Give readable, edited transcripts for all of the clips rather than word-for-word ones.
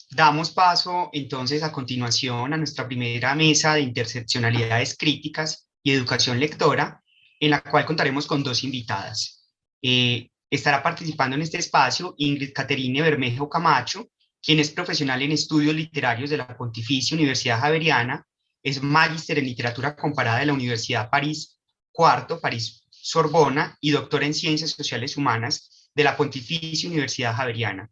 Damos paso entonces a continuación a nuestra primera mesa de interseccionalidades críticas y educación lectora, en la cual contaremos con dos invitadas. Estará participando en este espacio Ingrid Caterine Bermejo Camacho, quien es profesional en estudios literarios de la Pontificia Universidad Javeriana, es magíster en literatura comparada de la Universidad París IV, París Sorbona, y doctora en ciencias sociales humanas de la Pontificia Universidad Javeriana.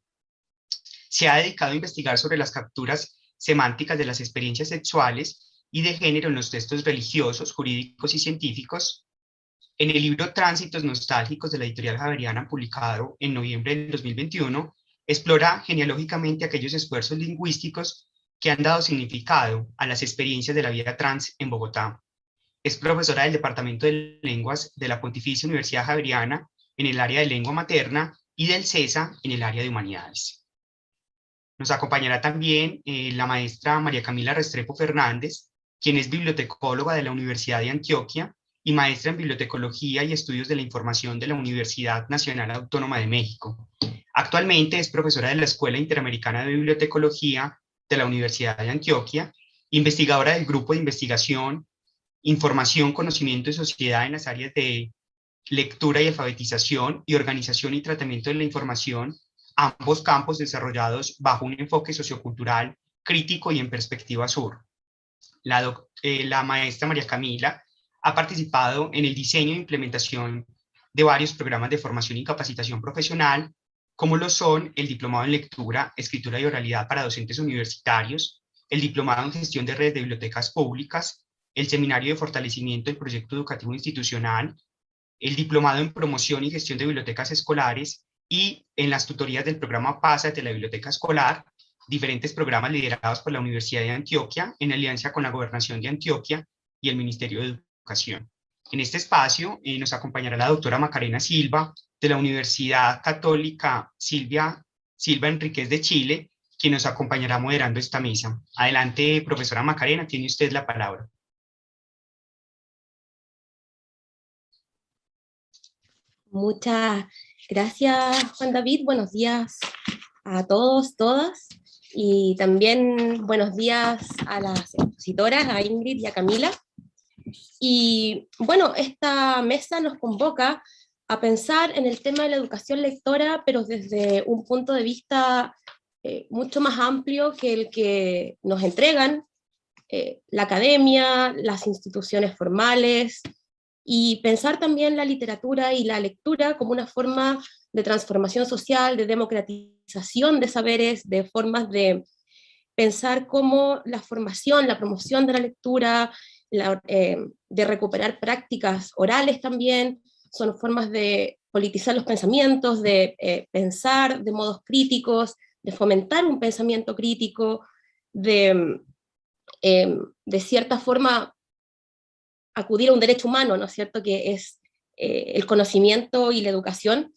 Se ha dedicado a investigar sobre las capturas semánticas de las experiencias sexuales y de género en los textos religiosos, jurídicos y científicos. En el libro Tránsitos Nostálgicos de la editorial Javeriana, publicado en noviembre del 2021, explora genealógicamente aquellos esfuerzos lingüísticos que han dado significado a las experiencias de la vida trans en Bogotá. Es profesora del Departamento de Lenguas de la Pontificia Universidad Javeriana en el área de lengua materna y del CESA en el área de humanidades. Nos acompañará también la maestra María Camila Restrepo Fernández, quien es bibliotecóloga de la Universidad de Antioquia y maestra en bibliotecología y estudios de la información de la Universidad Nacional Autónoma de México. Actualmente es profesora de la Escuela Interamericana de Bibliotecología de la Universidad de Antioquia, investigadora del grupo de investigación Información, Conocimiento y Sociedad en las áreas de lectura y alfabetización y organización y tratamiento de la información, ambos campos desarrollados bajo un enfoque sociocultural crítico y en perspectiva sur. La maestra María Camila ha participado en el diseño e implementación de varios programas de formación y capacitación profesional, como lo son el Diplomado en Lectura, Escritura y Oralidad para Docentes Universitarios, el Diplomado en Gestión de Redes de Bibliotecas Públicas, el Seminario de Fortalecimiento del Proyecto Educativo Institucional, el Diplomado en Promoción y Gestión de Bibliotecas Escolares y en las tutorías del programa PASA de la Biblioteca Escolar, diferentes programas liderados por la Universidad de Antioquia en alianza con la Gobernación de Antioquia y el Ministerio de Educación. En este espacio nos acompañará la doctora Macarena Silva de la Universidad Católica Silva Enríquez de Chile, quien nos acompañará moderando esta mesa. Adelante, profesora Macarena, tiene usted la palabra. Muchas gracias, Juan David. Buenos días a todos, todas. Y también buenos días a las expositoras, a Ingrid y a Camila. Y bueno, esta mesa nos convoca a pensar en el tema de la educación lectora, pero desde un punto de vista mucho más amplio que el que nos entregan la academia, las instituciones formales, y pensar también la literatura y la lectura como una forma de transformación social, de democratización de saberes, de formas de pensar cómo la formación, la promoción de la lectura, de recuperar prácticas orales también, son formas de politizar los pensamientos, de pensar de modos críticos, de fomentar un pensamiento crítico, de cierta forma acudir a un derecho humano, ¿no es cierto?, que es el conocimiento y la educación.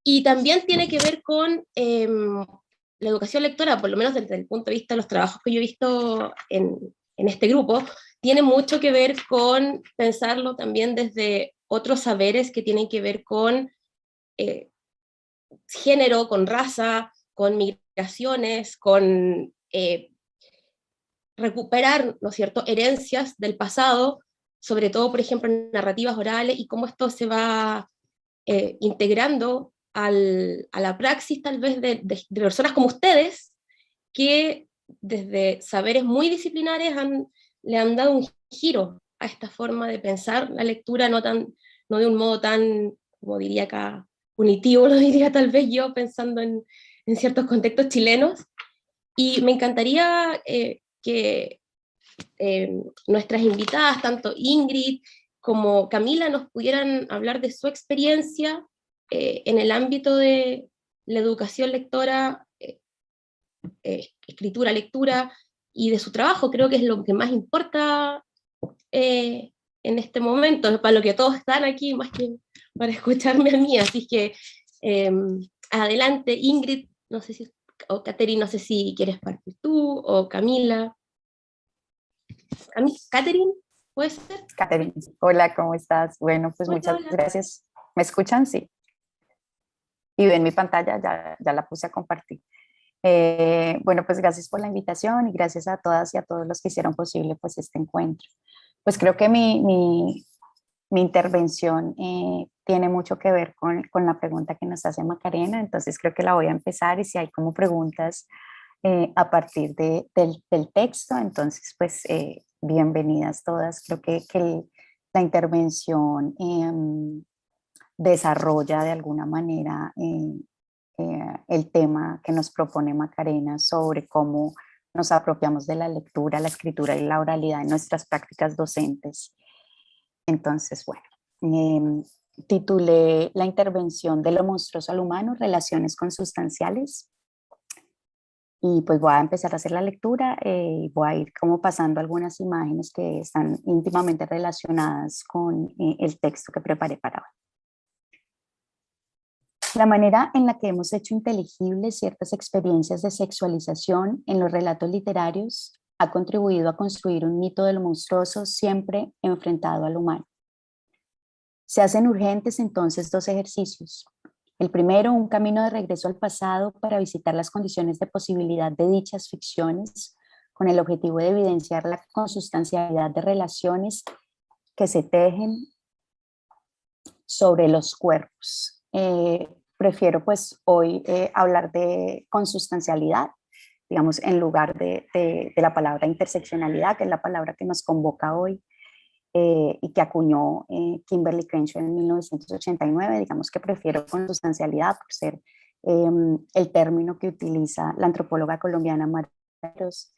Y también tiene que ver con la educación lectora, por lo menos desde el punto de vista de los trabajos que yo he visto en este grupo, tiene mucho que ver con pensarlo también desde otros saberes que tienen que ver con género, con raza, con migraciones, con recuperar, ¿no es cierto?, herencias del pasado, sobre todo, por ejemplo, en narrativas orales, y cómo esto se va integrando a la praxis tal vez de personas como ustedes, que desde saberes muy disciplinares le han dado un giro a esta forma de pensar la lectura, no de un modo tan, como diría acá, punitivo, lo diría tal vez yo, pensando en ciertos contextos chilenos. Y me encantaría que nuestras invitadas, tanto Ingrid como Camila, nos pudieran hablar de su experiencia en el ámbito de la educación lectora, escritura, lectura, y de su trabajo. Creo que es lo que más importa en este momento, para lo que todos están aquí, más que para escucharme a mí. Así que adelante, Ingrid, no sé si, o Catherine, no sé si quieres partir tú, o Camila. Catherine, ¿puede ser? Catherine, hola, ¿cómo estás? Bueno, pues Hola, muchas hola. gracias. ¿Me escuchan? Sí. Y ven mi pantalla, ya la puse a compartir. Bueno, pues gracias por la invitación y gracias a todas y a todos los que hicieron posible pues este encuentro. Pues creo que mi intervención tiene mucho que ver con la pregunta que nos hace Macarena, entonces creo que la voy a empezar y si hay como preguntas a partir del texto, entonces pues bienvenidas todas. Creo que la intervención desarrolla de alguna manera el tema que nos propone Macarena sobre cómo nos apropiamos de la lectura, la escritura y la oralidad en nuestras prácticas docentes. Entonces, bueno, titulé la intervención de lo monstruoso al humano, relaciones consustanciales. Y pues voy a empezar a hacer la lectura y voy a ir como pasando algunas imágenes que están íntimamente relacionadas con el texto que preparé para hoy. La manera en la que hemos hecho inteligibles ciertas experiencias de sexualización en los relatos literarios ha contribuido a construir un mito de lo monstruoso siempre enfrentado al humano. Se hacen urgentes entonces dos ejercicios. El primero, un camino de regreso al pasado para visitar las condiciones de posibilidad de dichas ficciones con el objetivo de evidenciar la consustancialidad de relaciones que se tejen sobre los cuerpos. Prefiero pues hoy hablar de consustancialidad, digamos, en lugar de la palabra interseccionalidad, que es la palabra que nos convoca hoy y que acuñó Kimberly Crenshaw en 1989. Digamos que prefiero consustancialidad por ser el término que utiliza la antropóloga colombiana María Ros,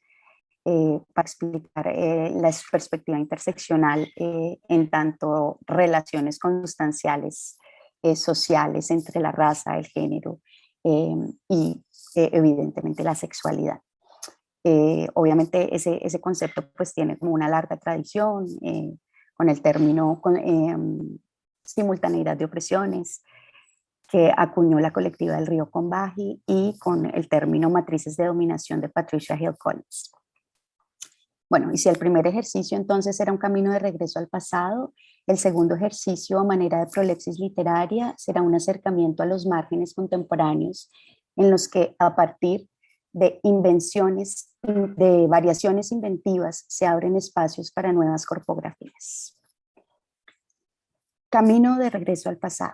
para explicar la perspectiva interseccional en tanto relaciones consustanciales sociales entre la raza, el género y evidentemente la sexualidad. Obviamente ese concepto pues tiene como una larga tradición con el término simultaneidad de opresiones que acuñó la colectiva del Río Combahee y con el término matrices de dominación de Patricia Hill Collins. Bueno, y si el primer ejercicio entonces era un camino de regreso al pasado, el segundo ejercicio a manera de prolepsis literaria será un acercamiento a los márgenes contemporáneos en los que a partir de invenciones, de variaciones inventivas, se abren espacios para nuevas corpografías. Camino de regreso al pasado.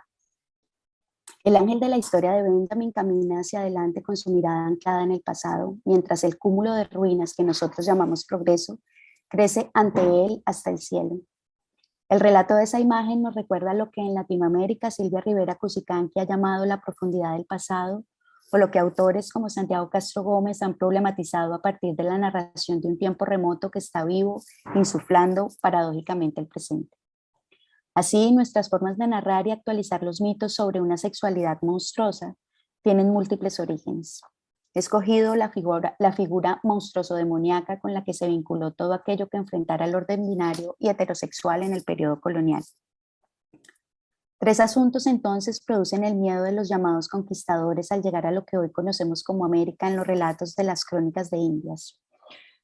El ángel de la historia de Benjamin camina hacia adelante con su mirada anclada en el pasado, mientras el cúmulo de ruinas que nosotros llamamos progreso crece ante él hasta el cielo. El relato de esa imagen nos recuerda lo que en Latinoamérica Silvia Rivera Cusicanqui ha llamado la profundidad del pasado, o lo que autores como Santiago Castro Gómez han problematizado a partir de la narración de un tiempo remoto que está vivo, insuflando paradójicamente el presente. Así, nuestras formas de narrar y actualizar los mitos sobre una sexualidad monstruosa tienen múltiples orígenes. He escogido la figura monstruoso-demoníaca con la que se vinculó todo aquello que enfrentara el orden binario y heterosexual en el periodo colonial. Tres asuntos entonces producen el miedo de los llamados conquistadores al llegar a lo que hoy conocemos como América en los relatos de las crónicas de Indias.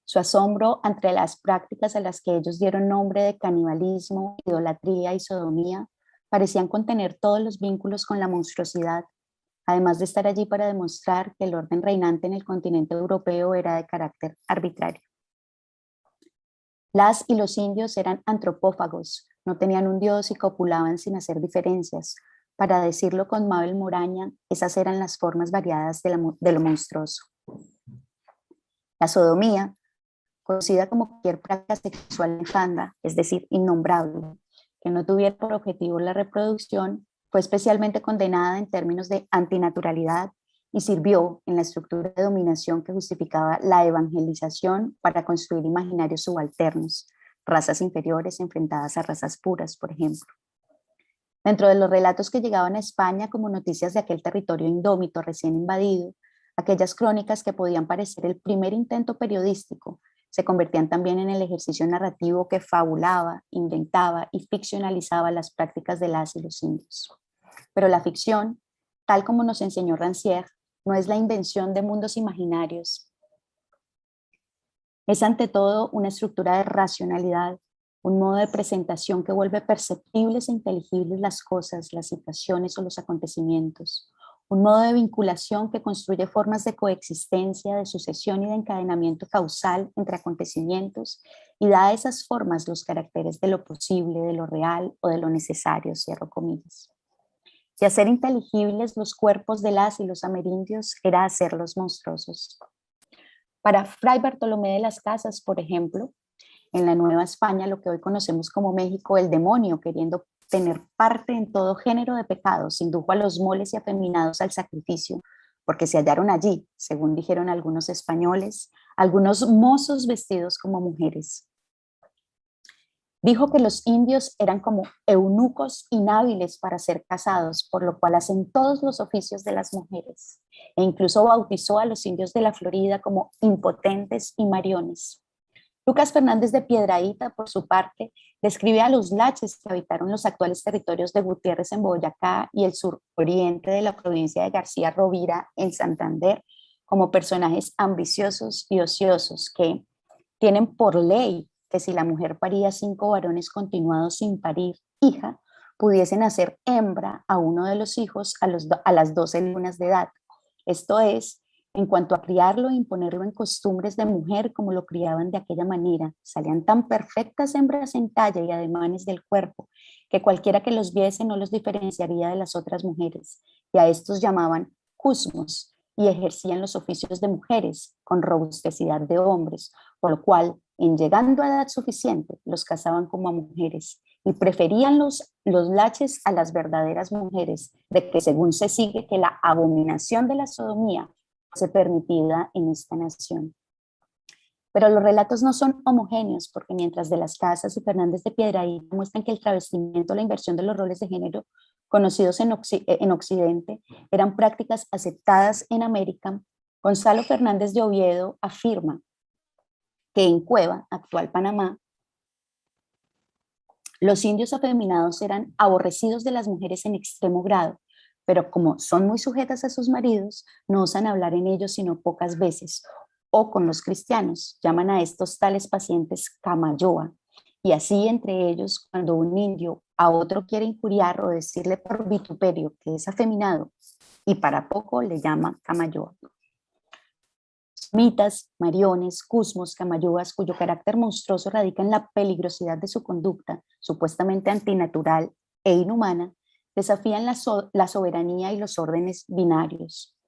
Su asombro ante las prácticas a las que ellos dieron nombre de canibalismo, idolatría y sodomía parecían contener todos los vínculos con la monstruosidad, además de estar allí para demostrar que el orden reinante en el continente europeo era de carácter arbitrario. Las y los indios eran antropófagos, no tenían un dios y copulaban sin hacer diferencias. Para decirlo con Mabel Moraña, esas eran las formas variadas de lo monstruoso. La sodomía, conocida como cualquier práctica sexual nefanda, es decir, innombrable, que no tuviera por objetivo la reproducción, fue especialmente condenada en términos de antinaturalidad y sirvió en la estructura de dominación que justificaba la evangelización para construir imaginarios subalternos, razas inferiores enfrentadas a razas puras, por ejemplo. Dentro de los relatos que llegaban a España como noticias de aquel territorio indómito recién invadido, aquellas crónicas que podían parecer el primer intento periodístico, se convertían también en el ejercicio narrativo que fabulaba, inventaba y ficcionalizaba las prácticas de las y los indios. Pero la ficción, tal como nos enseñó Rancière, no es la invención de mundos imaginarios. Es ante todo una estructura de racionalidad, un modo de presentación que vuelve perceptibles e inteligibles las cosas, las situaciones o los acontecimientos, un modo de vinculación que construye formas de coexistencia, de sucesión y de encadenamiento causal entre acontecimientos y da a esas formas los caracteres de lo posible, de lo real o de lo necesario, cierro comillas. Y hacer inteligibles los cuerpos de las y los amerindios era hacerlos monstruosos. Para Fray Bartolomé de las Casas, por ejemplo, en la Nueva España, lo que hoy conocemos como México, el demonio, queriendo tener parte en todo género de pecados, indujo a los moles y afeminados al sacrificio, porque se hallaron allí, según dijeron algunos españoles, algunos mozos vestidos como mujeres. Dijo que los indios eran como eunucos inhábiles para ser casados, por lo cual hacen todos los oficios de las mujeres, e incluso bautizó a los indios de la Florida como impotentes y mariones. Lucas Fernández de Piedrahíta, por su parte, describe a los laches que habitaron los actuales territorios de Gutiérrez en Boyacá y el suroriente de la provincia de García Rovira en Santander como personajes ambiciosos y ociosos que tienen por ley que si la mujer paría 5 varones continuados sin parir hija, pudiesen hacer hembra a uno de los hijos a las 12 lunas de edad. Esto es, en cuanto a criarlo e imponerlo en costumbres de mujer como lo criaban de aquella manera, salían tan perfectas hembras en talla y ademanes del cuerpo que cualquiera que los viese no los diferenciaría de las otras mujeres, y a estos llamaban cusmos, y ejercían los oficios de mujeres con robustecidad de hombres, por lo cual, en llegando a edad suficiente, los casaban como a mujeres y preferían los laches a las verdaderas mujeres, de que según se sigue que la abominación de la sodomía fuese permitida en esta nación. Pero los relatos no son homogéneos, porque mientras de las Casas y Fernández de Piedrahíta muestran que el travestimiento, la inversión de los roles de género conocidos en Occidente eran prácticas aceptadas en América, Gonzalo Fernández de Oviedo afirma que en Cueva, actual Panamá, los indios afeminados eran aborrecidos de las mujeres en extremo grado, pero como son muy sujetas a sus maridos, no osan hablar en ellos sino pocas veces, o con los cristianos, llaman a estos tales pacientes camayoa, y así entre ellos, cuando un indio a otro quiere injuriar o decirle por vituperio que es afeminado, y para poco le llama camayoa. Mitas, mariones, cusmos, camayúas, cuyo carácter monstruoso radica en la peligrosidad de su conducta, supuestamente antinatural e inhumana, desafían la soberanía y los órdenes binarios.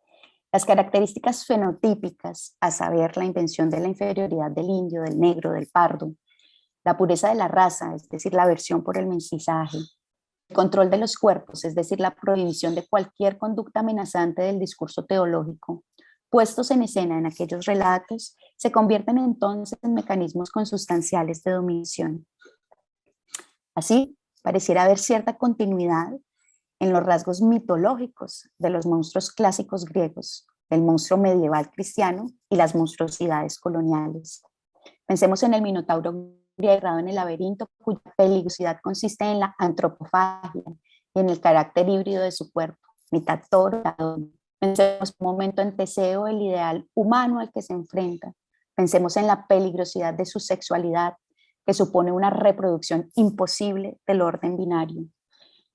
Las características fenotípicas, a saber, la invención de la inferioridad del indio, del negro, del pardo, la pureza de la raza, es decir, la aversión por el mestizaje, el control de los cuerpos, es decir, la prohibición de cualquier conducta amenazante del discurso teológico, puestos en escena en aquellos relatos, se convierten entonces en mecanismos consustanciales de dominación. Así, pareciera haber cierta continuidad en los rasgos mitológicos de los monstruos clásicos griegos, del monstruo medieval cristiano y las monstruosidades coloniales. Pensemos en el minotauro griego en el laberinto, cuya peligrosidad consiste en la antropofagia y en el carácter híbrido de su cuerpo, mitad toro, mitad hombre. Pensemos un momento en Teseo, el ideal humano al que se enfrenta. Pensemos en la peligrosidad de su sexualidad, que supone una reproducción imposible del orden binario.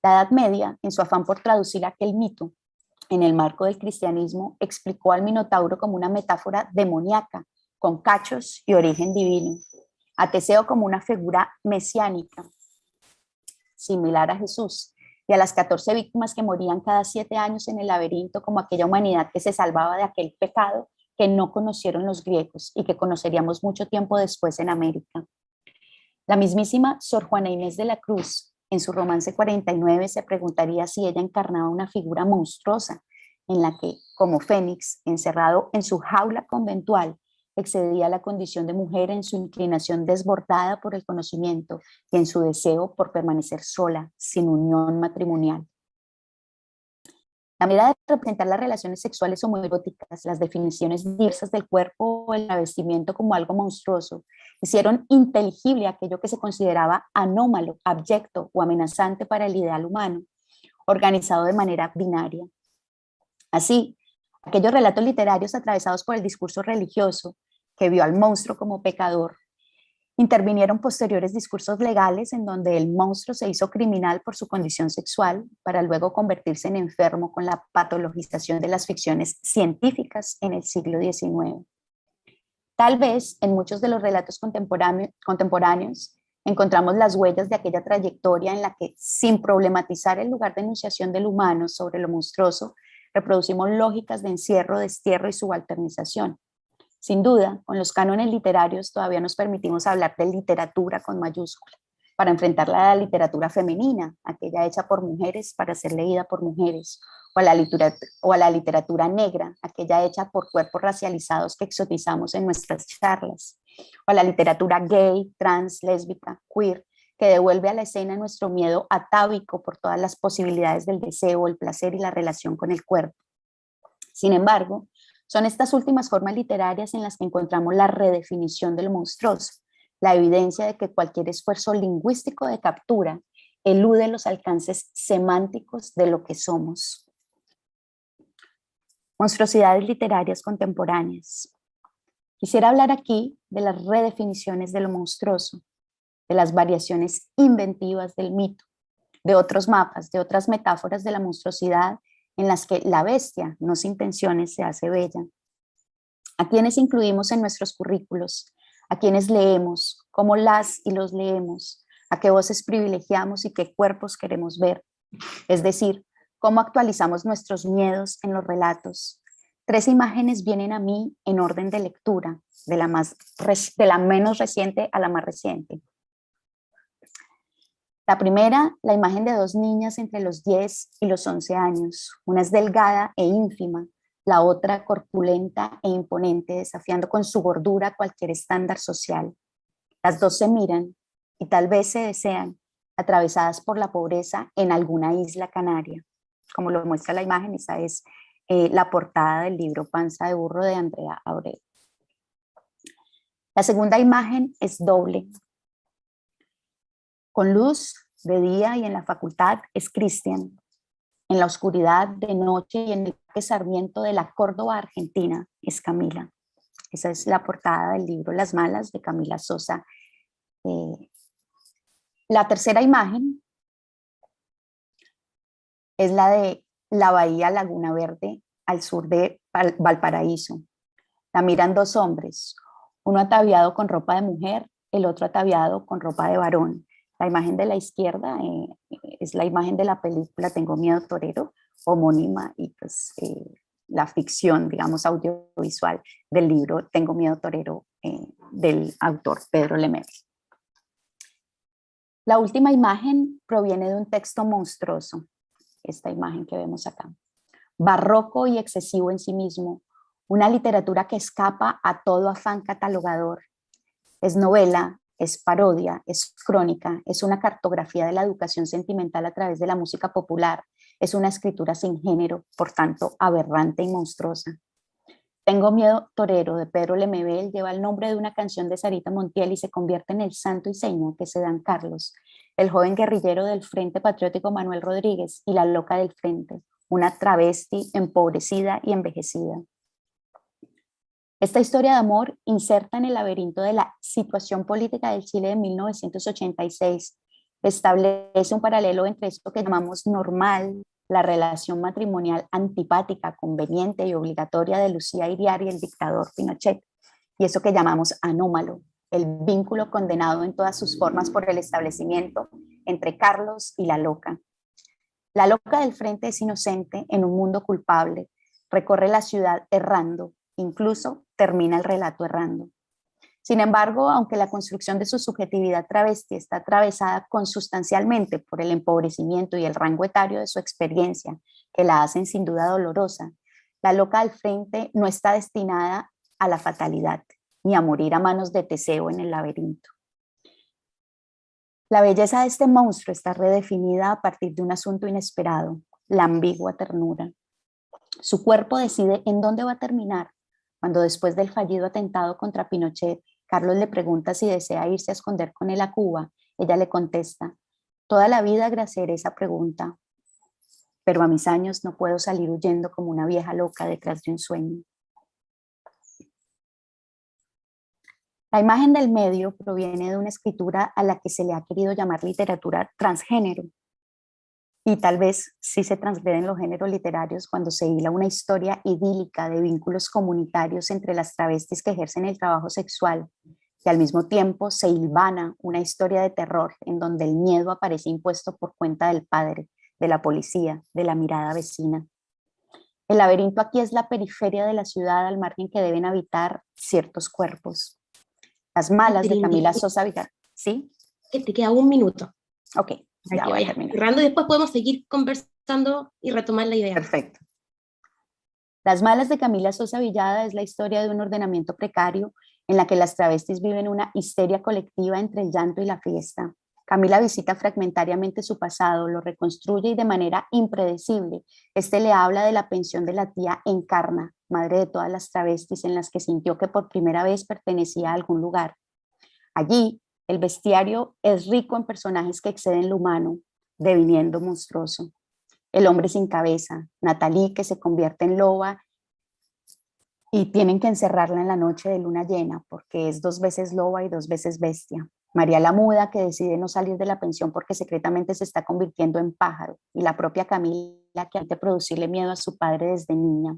La Edad Media, en su afán por traducir aquel mito en el marco del cristianismo, explicó al minotauro como una metáfora demoníaca, con cachos y origen divino, a Teseo como una figura mesiánica, similar a Jesús, y a las 14 víctimas que morían cada 7 años en el laberinto como aquella humanidad que se salvaba de aquel pecado que no conocieron los griegos y que conoceríamos mucho tiempo después en América. La mismísima Sor Juana Inés de la Cruz, en su romance 49, se preguntaría si ella encarnaba una figura monstruosa en la que, como Fénix, encerrado en su jaula conventual, excedía la condición de mujer en su inclinación desbordada por el conocimiento y en su deseo por permanecer sola, sin unión matrimonial. La manera de representar las relaciones sexuales homoeróticas, las definiciones diversas del cuerpo o el travestimiento como algo monstruoso, hicieron inteligible aquello que se consideraba anómalo, abyecto o amenazante para el ideal humano, organizado de manera binaria. Así, aquellos relatos literarios atravesados por el discurso religioso, que vio al monstruo como pecador, Intervinieron posteriores discursos legales en donde el monstruo se hizo criminal por su condición sexual para luego convertirse en enfermo con la patologización de las ficciones científicas en el siglo XIX. Tal vez en muchos de los relatos contemporáneos encontramos las huellas de aquella trayectoria en la que, sin problematizar el lugar de enunciación del humano sobre lo monstruoso, reproducimos lógicas de encierro, destierro y subalternización. Sin duda, con los cánones literarios todavía nos permitimos hablar de literatura con mayúscula, para enfrentarla a la literatura femenina, aquella hecha por mujeres para ser leída por mujeres, o a la literatura negra, aquella hecha por cuerpos racializados que exotizamos en nuestras charlas, o a la literatura gay, trans, lésbica, queer, que devuelve a la escena nuestro miedo atávico por todas las posibilidades del deseo, el placer y la relación con el cuerpo. Sin embargo, son estas últimas formas literarias en las que encontramos la redefinición de lo monstruoso, la evidencia de que cualquier esfuerzo lingüístico de captura elude los alcances semánticos de lo que somos. Monstruosidades literarias contemporáneas. Quisiera hablar aquí de las redefiniciones de lo monstruoso, de las variaciones inventivas del mito, de otros mapas, de otras metáforas de la monstruosidad en las que la bestia, no sin tensiones, se hace bella. ¿A quienes incluimos en nuestros currículos? ¿A quienes leemos? ¿Cómo las y los leemos? ¿A qué voces privilegiamos y qué cuerpos queremos ver? Es decir, ¿cómo actualizamos nuestros miedos en los relatos? 3 imágenes vienen a mí en orden de lectura, de la menos reciente a la más reciente. La primera, la imagen de 2 niñas entre los 10 y los 11 años. Una es delgada e ínfima, la otra corpulenta e imponente, desafiando con su gordura cualquier estándar social. Las 2 se miran y tal vez se desean, atravesadas por la pobreza en alguna isla canaria. Como lo muestra la imagen, esa es la portada del libro Panza de burro de Andrea Abreu. La segunda imagen es doble. Con luz de día y en la facultad es Cristian. En la oscuridad de noche y en el Parque Sarmiento de la Córdoba, Argentina, es Camila. Esa es la portada del libro Las Malas de Camila Sosa. La tercera imagen es la de la bahía Laguna Verde al sur de Valparaíso. La miran 2 hombres, uno ataviado con ropa de mujer, el otro ataviado con ropa de varón. La imagen de la izquierda es la imagen de la película Tengo Miedo Torero, homónima, y pues la ficción, digamos, audiovisual del libro Tengo Miedo Torero del autor Pedro Lemebel. La última imagen proviene de un texto monstruoso, esta imagen que vemos acá. Barroco y excesivo en sí mismo, una literatura que escapa a todo afán catalogador. Es novela, es parodia, es crónica, es una cartografía de la educación sentimental a través de la música popular, es una escritura sin género, por tanto aberrante y monstruosa. Tengo Miedo Torero de Pedro Lemebel lleva el nombre de una canción de Sarita Montiel y se convierte en el santo y seña que se dan Carlos, el joven guerrillero del Frente Patriótico Manuel Rodríguez y la loca del Frente, una travesti empobrecida y envejecida. Esta historia de amor inserta en el laberinto de la situación política del Chile de 1986, establece un paralelo entre esto que llamamos normal, la relación matrimonial antipática, conveniente y obligatoria de Lucía Iriar y el dictador Pinochet, y eso que llamamos anómalo, el vínculo condenado en todas sus formas por el establecimiento entre Carlos y la loca. La loca del Frente es inocente en un mundo culpable, recorre la ciudad errando, incluso termina el relato errando. Sin embargo, aunque la construcción de su subjetividad travesti está atravesada consustancialmente por el empobrecimiento y el rango etario de su experiencia, que la hacen sin duda dolorosa, la loca del Frente no está destinada a la fatalidad, ni a morir a manos de Teseo en el laberinto. La belleza de este monstruo está redefinida a partir de un asunto inesperado, la ambigua ternura. Su cuerpo decide en dónde va a terminar, cuando después del fallido atentado contra Pinochet, Carlos le pregunta si desea irse a esconder con él a Cuba. Ella le contesta, toda la vida agraciaré esa pregunta, pero a mis años no puedo salir huyendo como una vieja loca detrás de un sueño. La imagen del medio proviene de una escritura a la que se le ha querido llamar literatura transgénero. Y tal vez sí se transgreden los géneros literarios cuando se hila una historia idílica de vínculos comunitarios entre las travestis que ejercen el trabajo sexual, y al mismo tiempo se hilvana una historia de terror en donde el miedo aparece impuesto por cuenta del padre, de la policía, de la mirada vecina. El laberinto aquí es la periferia de la ciudad al margen que deben habitar ciertos cuerpos. Las malas de Camila Sosa Villar. ¿Sí? Que te queda un minuto. Ok, ya voy a terminar. Cerrando y después podemos seguir conversando y retomar la idea. Perfecto. Las malas de Camila Sosa Villada es la historia de un ordenamiento precario en la que las travestis viven una histeria colectiva entre el llanto y la fiesta. Camila visita fragmentariamente su pasado, lo reconstruye y de manera impredecible. Este le habla de la pensión de la tía Encarna, madre de todas las travestis en las que sintió que por primera vez pertenecía a algún lugar. Allí, el bestiario es rico en personajes que exceden lo humano, deviniendo monstruoso. El hombre sin cabeza, Natalie, que se convierte en loba y tienen que encerrarla en la noche de luna llena porque es 2 veces loba y 2 veces bestia. María la Muda, que decide no salir de la pensión porque secretamente se está convirtiendo en pájaro, y la propia Camila, que antes de producirle miedo a su padre desde niña.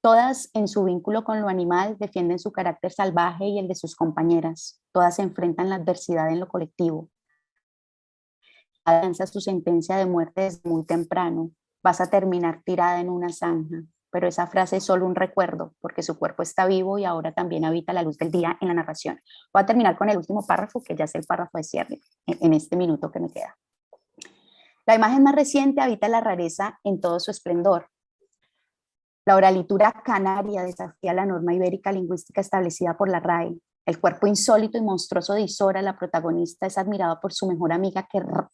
Todas, en su vínculo con lo animal, defienden su carácter salvaje y el de sus compañeras. Todas se enfrentan la adversidad en lo colectivo. Lanza su sentencia de muerte desde muy temprano. Vas a terminar tirada en una zanja. Pero esa frase es solo un recuerdo, porque su cuerpo está vivo y ahora también habita la luz del día en la narración. Voy a terminar con el último párrafo, que ya es el párrafo de cierre, en este minuto que me queda. La imagen más reciente habita la rareza en todo su esplendor. La oralitura canaria desafía la norma ibérica lingüística establecida por la RAE. El cuerpo insólito y monstruoso de Isora, la protagonista, es admirado por su mejor amiga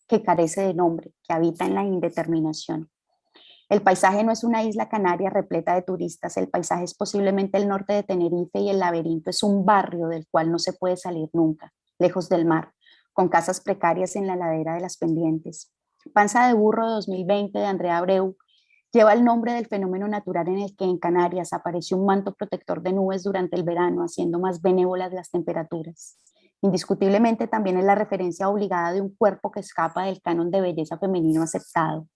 que carece de nombre, que habita en la indeterminación. El paisaje no es una isla canaria repleta de turistas, el paisaje es posiblemente el norte de Tenerife y el laberinto es un barrio del cual no se puede salir nunca, lejos del mar, con casas precarias en la ladera de las pendientes. Panza de burro 2020 de Andrea Abreu lleva el nombre del fenómeno natural en el que en Canarias apareció un manto protector de nubes durante el verano, haciendo más benévolas las temperaturas. Indiscutiblemente también es la referencia obligada de un cuerpo que escapa del canon de belleza femenino aceptado.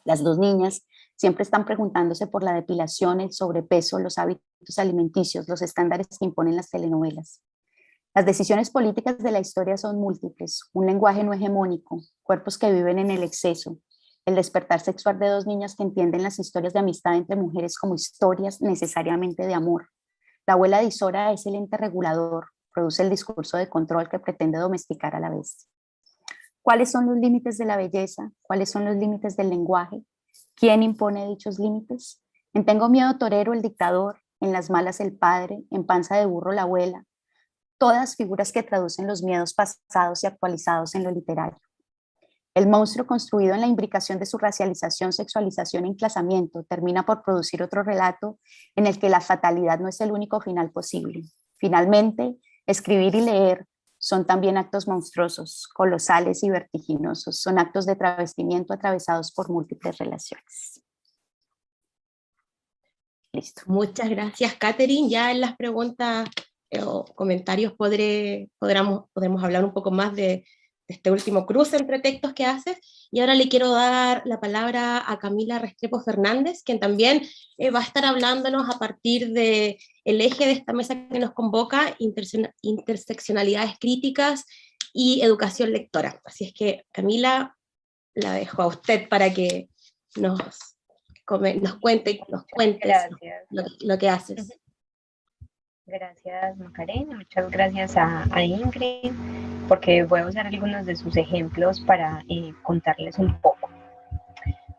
Las 2 niñas siempre están preguntándose por la depilación, el sobrepeso, los hábitos alimenticios, los estándares que imponen las telenovelas. Las decisiones políticas de la historia son múltiples, un lenguaje no hegemónico, cuerpos que viven en el exceso, el despertar sexual de 2 niñas que entienden las historias de amistad entre mujeres como historias necesariamente de amor. La abuela de Isora es el ente regulador, produce el discurso de control que pretende domesticar a la bestia. ¿Cuáles son los límites de la belleza? ¿Cuáles son los límites del lenguaje? ¿Quién impone dichos límites? En Tengo miedo torero, el dictador, en Las malas el padre, en Panza de burro la abuela, todas figuras que traducen los miedos pasados y actualizados en lo literario. El monstruo construido en la imbricación de su racialización, sexualización e enclasamiento termina por producir otro relato en el que la fatalidad no es el único final posible. Finalmente, escribir y leer son también actos monstruosos, colosales y vertiginosos. Son actos de travestimiento atravesados por múltiples relaciones. Listo. Muchas gracias, Catherine. Ya en las preguntas o comentarios podremos hablar un poco más de este último cruce entre textos que haces. Y ahora le quiero dar la palabra a Camila Restrepo Fernández, quien también va a estar hablándonos a partir del eje de esta mesa que nos convoca, interseccionalidades críticas y educación lectora. Así es que, Camila, la dejo a usted para que nos cuentes lo que haces. Gracias, Macarena, muchas gracias a Ingrid, porque voy a usar algunos de sus ejemplos para contarles un poco.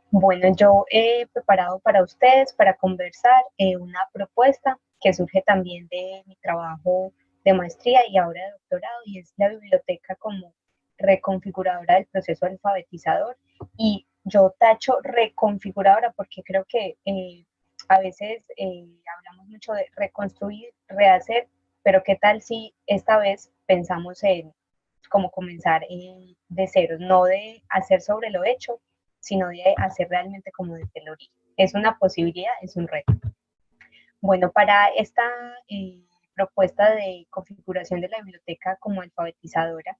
Bueno, yo he preparado para ustedes, para conversar, una propuesta que surge también de mi trabajo de maestría y ahora de doctorado, y es la biblioteca como reconfiguradora del proceso alfabetizador. Y yo tacho reconfiguradora porque creo que a veces hablamos mucho de reconstruir, rehacer, pero ¿qué tal si esta vez pensamos en cómo comenzar de cero, no de hacer sobre lo hecho, sino de hacer realmente como desde el origen? Es una posibilidad, es un reto. Bueno, para esta propuesta de configuración de la biblioteca como alfabetizadora,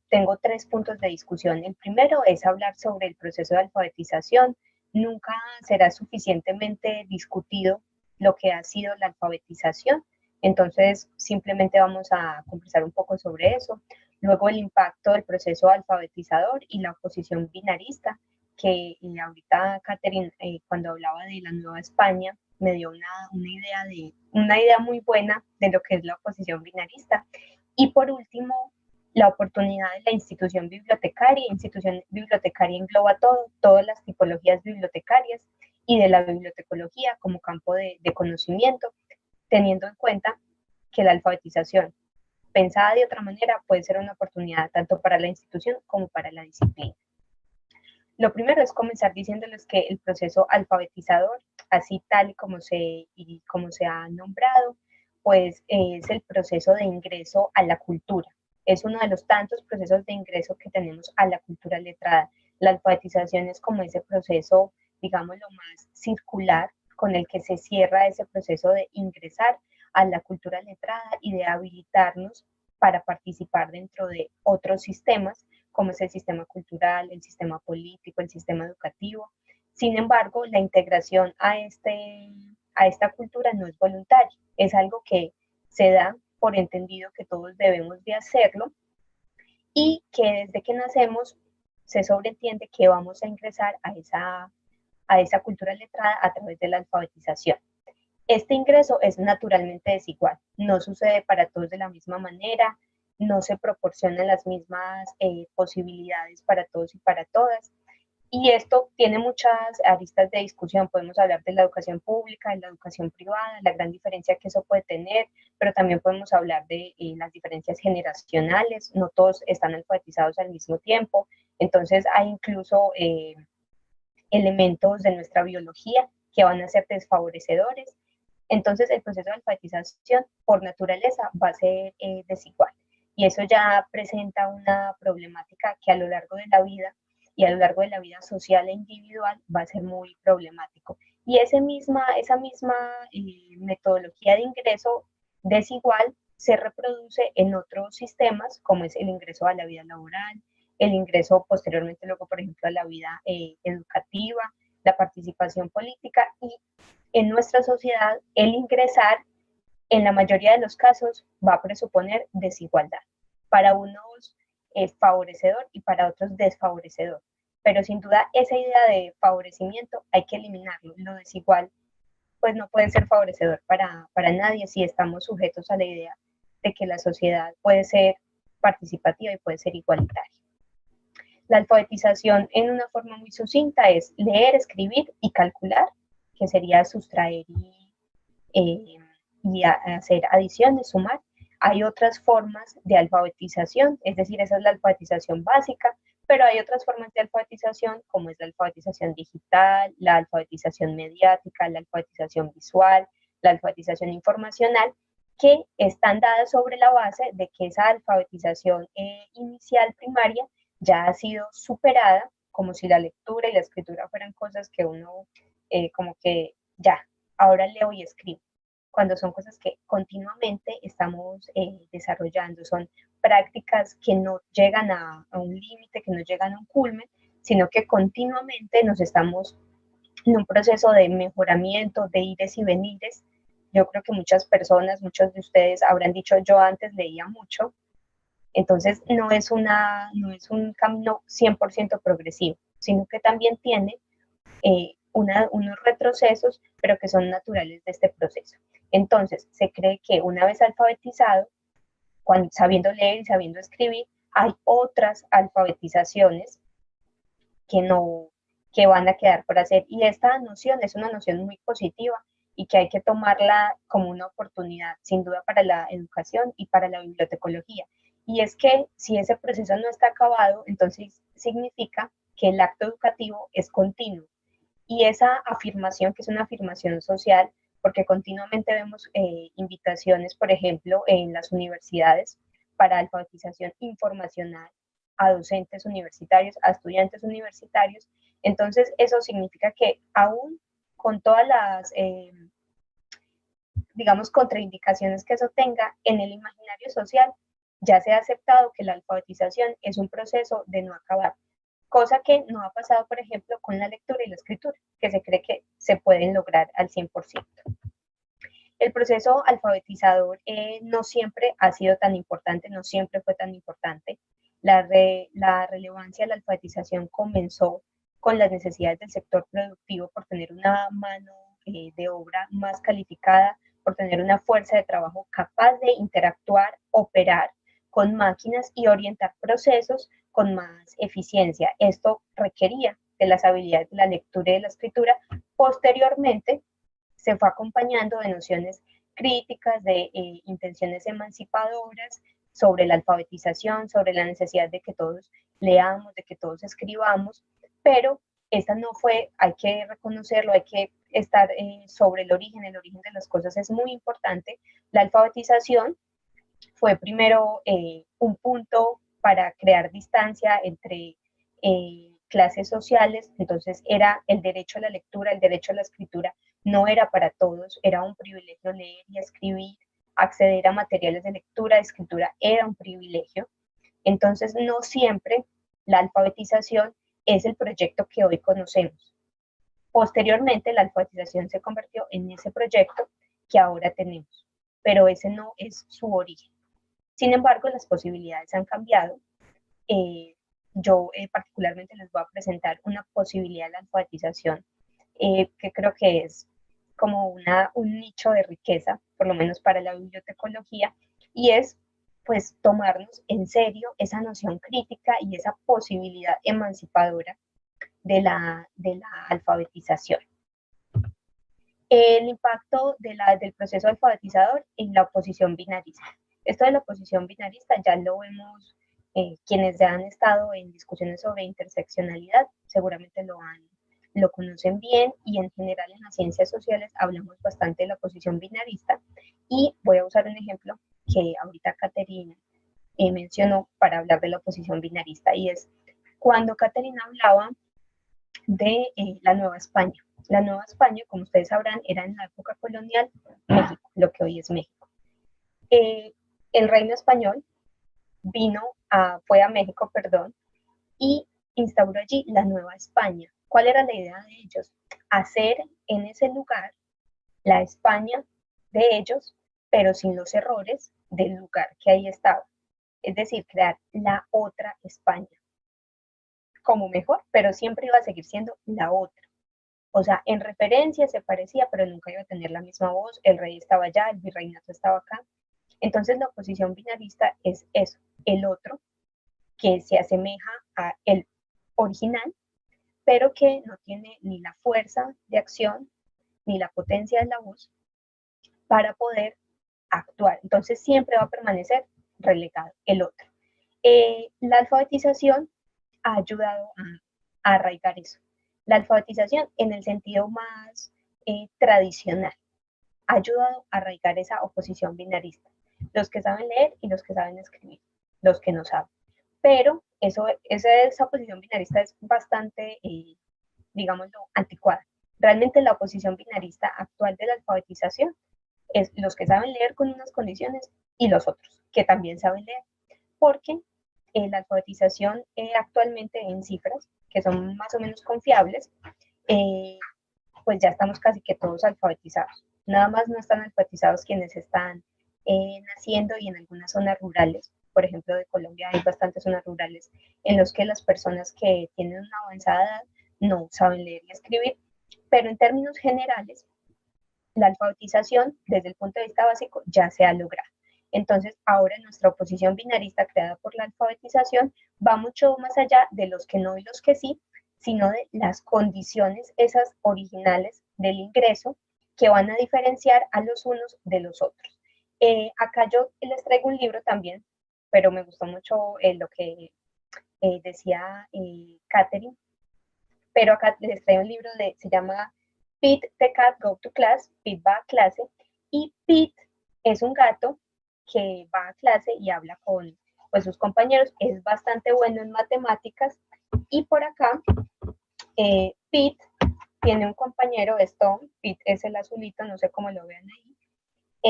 tengo 3 puntos de discusión. El primero es hablar sobre el proceso de alfabetización. Nunca será suficientemente discutido lo que ha sido la alfabetización, entonces simplemente vamos a conversar un poco sobre eso. Luego el impacto del proceso alfabetizador y la oposición binarista, que ahorita Catherine, cuando hablaba de la Nueva España, me dio una idea muy buena de lo que es la oposición binarista. Y por último, la oportunidad de la institución bibliotecaria. Institución bibliotecaria engloba todas las tipologías bibliotecarias y de la bibliotecología como campo de conocimiento, teniendo en cuenta que la alfabetización, pensada de otra manera, puede ser una oportunidad tanto para la institución como para la disciplina. Lo primero es comenzar diciéndoles que el proceso alfabetizador, así tal y como se ha nombrado, pues es el proceso de ingreso a la cultura. Es uno de los tantos procesos de ingreso que tenemos a la cultura letrada. La alfabetización es como ese proceso, digamos, lo más circular con el que se cierra ese proceso de ingresar a la cultura letrada y de habilitarnos para participar dentro de otros sistemas, como es el sistema cultural, el sistema político, el sistema educativo. Sin embargo, la integración a esta cultura no es voluntaria, es algo que se da por entendido que todos debemos de hacerlo y que desde que nacemos se sobreentiende que vamos a ingresar a esa cultura letrada a través de la alfabetización. Este ingreso es naturalmente desigual, no sucede para todos de la misma manera, no se proporcionan las mismas posibilidades para todos y para todas. Y esto tiene muchas aristas de discusión. Podemos hablar de la educación pública, de la educación privada, la gran diferencia que eso puede tener, pero también podemos hablar de las diferencias generacionales. No todos están alfabetizados al mismo tiempo. Entonces hay incluso elementos de nuestra biología que van a ser desfavorecedores. Entonces el proceso de alfabetización por naturaleza va a ser desigual. Y eso ya presenta una problemática que a lo largo de la vida y a lo largo de la vida social e individual va a ser muy problemático. Y esa misma metodología de ingreso desigual se reproduce en otros sistemas, como es el ingreso a la vida laboral, el ingreso posteriormente luego, por ejemplo, a la vida educativa, la participación política, y en nuestra sociedad el ingresar en la mayoría de los casos va a presuponer desigualdad. Para unos es favorecedor y para otros desfavorecedor. Pero sin duda esa idea de favorecimiento hay que eliminarlo. Lo desigual pues no puede ser favorecedor para nadie si estamos sujetos a la idea de que la sociedad puede ser participativa y puede ser igualitaria. La alfabetización en una forma muy sucinta es leer, escribir y calcular, que sería sustraer y hacer adiciones, sumar. Hay otras formas de alfabetización, es decir, esa es la alfabetización básica, pero hay otras formas de alfabetización, como es la alfabetización digital, la alfabetización mediática, la alfabetización visual, la alfabetización informacional, que están dadas sobre la base de que esa alfabetización inicial primaria ya ha sido superada, como si la lectura y la escritura fueran cosas que uno como que ya, ahora leo y escribo, cuando son cosas que continuamente estamos desarrollando, son prácticas que no llegan a un límite, que no llegan a un culmen, sino que continuamente nos estamos en un proceso de mejoramiento, de ires y venires. Yo creo que muchas personas, muchos de ustedes habrán dicho, yo antes leía mucho, entonces no es un camino 100% progresivo, sino que también tiene unos retrocesos, pero que son naturales de este proceso. Entonces, se cree que una vez alfabetizado, sabiendo leer y sabiendo escribir, hay otras alfabetizaciones que van a quedar por hacer. Y esta noción es una noción muy positiva y que hay que tomarla como una oportunidad, sin duda, para la educación y para la bibliotecología. Y es que si ese proceso no está acabado, entonces significa que el acto educativo es continuo. Y esa afirmación, que es una afirmación social, porque continuamente vemos invitaciones, por ejemplo, en las universidades para alfabetización informacional a docentes universitarios, a estudiantes universitarios. Entonces, eso significa que aún con todas las digamos, contraindicaciones que eso tenga, en el imaginario social ya se ha aceptado que la alfabetización es un proceso de no acabar, cosa que no ha pasado, por ejemplo, con la lectura y la escritura, que se cree que se pueden lograr al 100%. El proceso alfabetizador no siempre ha sido tan importante, no siempre fue tan importante. La relevancia de la alfabetización comenzó con las necesidades del sector productivo por tener una mano de obra más calificada, por tener una fuerza de trabajo capaz de interactuar, operar con máquinas y orientar procesos con más eficiencia. Esto requería de las habilidades de la lectura y de la escritura. Posteriormente, se fue acompañando de nociones críticas, de intenciones emancipadoras sobre la alfabetización, sobre la necesidad de que todos leamos, de que todos escribamos, pero esta no fue, hay que reconocerlo, hay que estar sobre el origen de las cosas es muy importante. La alfabetización fue primero un punto para crear distancia entre clases sociales, entonces era el derecho a la lectura, el derecho a la escritura, no era para todos, era un privilegio leer y escribir, acceder a materiales de lectura, de escritura, era un privilegio. Entonces, no siempre la alfabetización es el proyecto que hoy conocemos. Posteriormente, la alfabetización se convirtió en ese proyecto que ahora tenemos, pero ese no es su origen. Sin embargo, las posibilidades han cambiado. Yo particularmente les voy a presentar una posibilidad de la alfabetización que creo que es como un nicho de riqueza, por lo menos para la bibliotecología, y es pues tomarnos en serio esa noción crítica y esa posibilidad emancipadora de la alfabetización. El impacto del proceso alfabetizador en la oposición binarista. Esto de la oposición binarista ya lo vemos, quienes ya han estado en discusiones sobre interseccionalidad seguramente lo conocen bien, y en general en las ciencias sociales hablamos bastante de la oposición binarista, y voy a usar un ejemplo que ahorita Caterina mencionó para hablar de la oposición binarista, y es cuando Caterina hablaba de la Nueva España. La Nueva España, como ustedes sabrán, era en la época colonial México, lo que hoy es México. El reino español fue a México, perdón, y instauró allí la Nueva España. ¿Cuál era la idea de ellos? Hacer en ese lugar la España de ellos, pero sin los errores del lugar que ahí estaba. Es decir, crear la otra España como mejor, pero siempre iba a seguir siendo la otra. O sea, en referencia se parecía, pero nunca iba a tener la misma voz. El rey estaba allá, el virreinato estaba acá. Entonces la oposición binarista es eso, el otro que se asemeja a el original, pero que no tiene ni la fuerza de acción ni la potencia de la voz para poder actuar. Entonces siempre va a permanecer relegado el otro. La alfabetización ha ayudado a arraigar eso. La alfabetización en el sentido más tradicional ha ayudado a arraigar esa oposición binarista. Los que saben leer y los que saben escribir, los que no saben. Pero esa oposición binarista es bastante, digámoslo, anticuada. Realmente la oposición binarista actual de la alfabetización es los que saben leer con unas condiciones y los otros, que también saben leer. Porque la alfabetización actualmente en cifras, que son más o menos confiables, pues ya estamos casi que todos alfabetizados. Nada más no están alfabetizados quienes están naciendo, y en algunas zonas rurales, por ejemplo de Colombia hay bastantes zonas rurales en los que las personas que tienen una avanzada edad no saben leer y escribir, pero en términos generales la alfabetización desde el punto de vista básico ya se ha logrado. Entonces, ahora nuestra oposición binarista creada por la alfabetización va mucho más allá de los que no y los que sí, sino de las condiciones, esas originales del ingreso, que van a diferenciar a los unos de los otros. Acá yo les traigo un libro también, pero me gustó mucho lo que decía Catherine, pero acá les traigo un libro se llama Pete the Cat Go to Class, Pete va a clase, y Pete es un gato que va a clase y habla con pues, sus compañeros, es bastante bueno en matemáticas, y por acá Pete tiene un compañero, Stone, Pete es el azulito, no sé cómo lo vean ahí,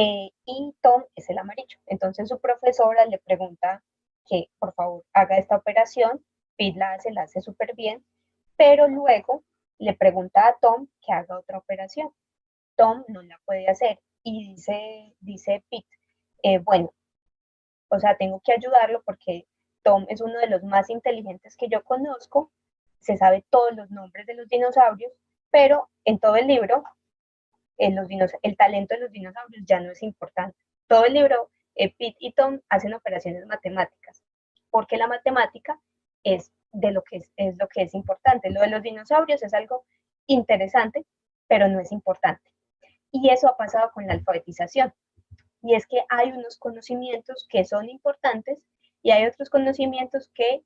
y Tom es el amarillo. Entonces su profesora le pregunta que por favor haga esta operación, Pete la hace súper bien, pero luego le pregunta a Tom que haga otra operación. Tom no la puede hacer y dice Pete, bueno, o sea, tengo que ayudarlo porque Tom es uno de los más inteligentes que yo conozco, se sabe todos los nombres de los dinosaurios, pero en todo el libro el talento de los dinosaurios ya no es importante. Todo el libro, Pete y Tom hacen operaciones matemáticas, porque la matemática es lo que es importante. Lo de los dinosaurios es algo interesante, pero no es importante. Y eso ha pasado con la alfabetización. Y es que hay unos conocimientos que son importantes y hay otros conocimientos que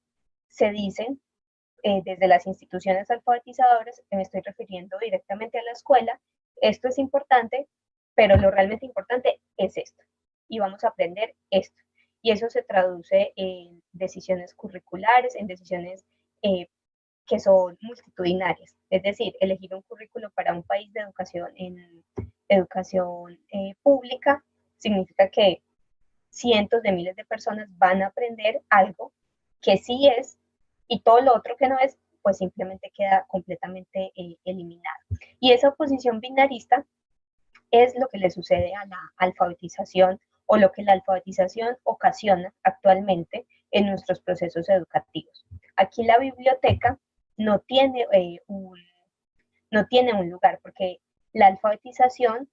se dicen desde las instituciones alfabetizadoras, me estoy refiriendo directamente a la escuela, esto es importante, pero lo realmente importante es esto, y vamos a aprender esto. Y eso se traduce en decisiones curriculares, en decisiones que son multitudinarias, es decir, elegir un currículo para un país de educación pública significa que cientos de miles de personas van a aprender algo que sí es y todo lo otro que no es, pues simplemente queda completamente eliminado. Y esa oposición binarista es lo que le sucede a la alfabetización o lo que la alfabetización ocasiona actualmente en nuestros procesos educativos. Aquí la biblioteca no tiene, no tiene un lugar porque la alfabetización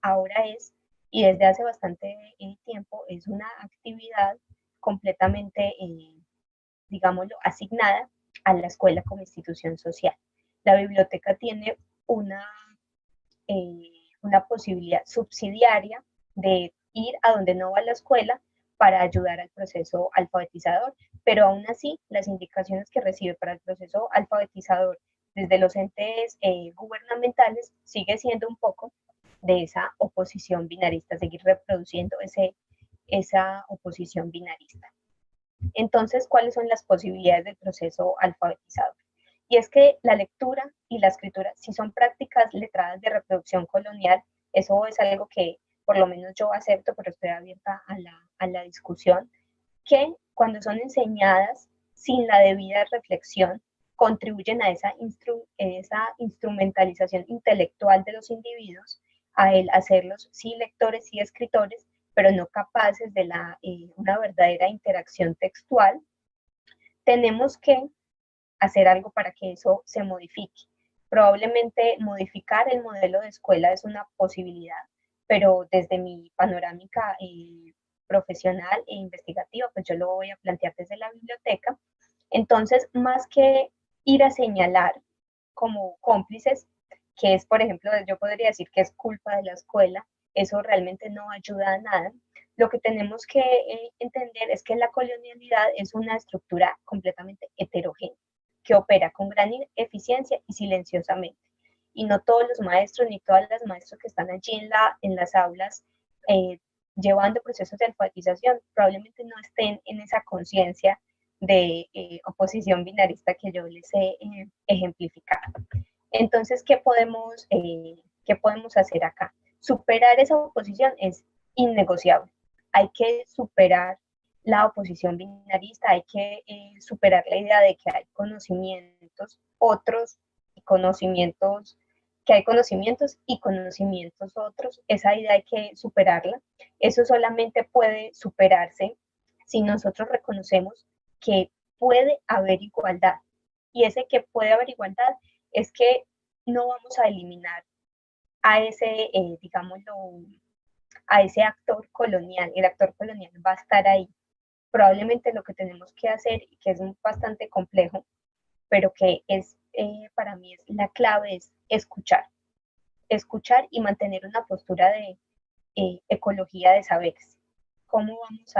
ahora es, y desde hace bastante tiempo, es una actividad completamente, digámoslo, asignada a la escuela como institución social. La biblioteca tiene una posibilidad subsidiaria de ir a donde no va la escuela para ayudar al proceso alfabetizador, pero aún así las indicaciones que recibe para el proceso alfabetizador desde los entes gubernamentales sigue siendo un poco de esa oposición binarista, seguir reproduciendo esa oposición binarista. Entonces, ¿cuáles son las posibilidades del proceso alfabetizador? Y es que la lectura y la escritura, si son prácticas letradas de reproducción colonial, eso es algo que por lo menos yo acepto, pero estoy abierta a la discusión, que cuando son enseñadas sin la debida reflexión, contribuyen a esa instrumentalización intelectual de los individuos, a el hacerlos sí lectores y escritores, pero no capaces de una verdadera interacción textual. Tenemos que hacer algo para que eso se modifique. Probablemente modificar el modelo de escuela es una posibilidad, pero desde mi panorámica profesional e investigativa, pues yo lo voy a plantear desde la biblioteca. Entonces, más que ir a señalar como cómplices, que es, por ejemplo, yo podría decir que es culpa de la escuela, eso realmente no ayuda a nada. Lo que tenemos que entender es que la colonialidad es una estructura completamente heterogénea, que opera con gran eficiencia y silenciosamente. Y no todos los maestros ni todas las maestras que están allí en las aulas llevando procesos de alfabetización probablemente no estén en esa conciencia de oposición binarista que yo les he ejemplificado. Entonces, ¿qué podemos hacer acá? Superar esa oposición es innegociable. Hay que superar la oposición binarista, hay que superar la idea de que hay conocimientos otros y conocimientos, que hay conocimientos y conocimientos otros. Esa idea hay que superarla. Eso solamente puede superarse si nosotros reconocemos que puede haber igualdad. Y ese que puede haber igualdad es que no vamos a eliminar a ese, digámoslo, a ese actor colonial. El actor colonial va a estar ahí. Probablemente lo que tenemos que hacer, y que es bastante complejo, pero que es para mí es la clave, es escuchar. Escuchar y mantener una postura de ecología de saberes. ¿Cómo vamos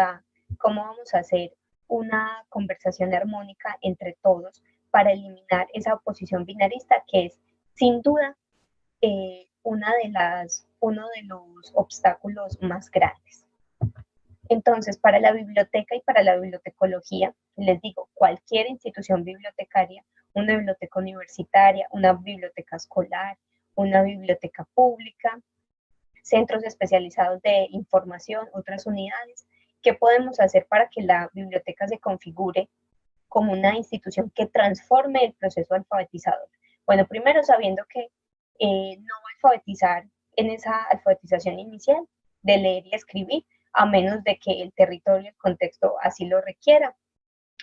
a hacer una conversación armónica entre todos para eliminar esa oposición binarista que es sin duda uno de los obstáculos más grandes? Entonces, para la biblioteca y para la bibliotecología, les digo, cualquier institución bibliotecaria, una biblioteca universitaria, una biblioteca escolar, una biblioteca pública, centros especializados de información, otras unidades. ¿Qué podemos hacer para que la biblioteca se configure como una institución que transforme el proceso alfabetizador? Bueno, primero sabiendo que no va a alfabetizar en esa alfabetización inicial de leer y escribir, a menos de que el territorio y el contexto así lo requiera.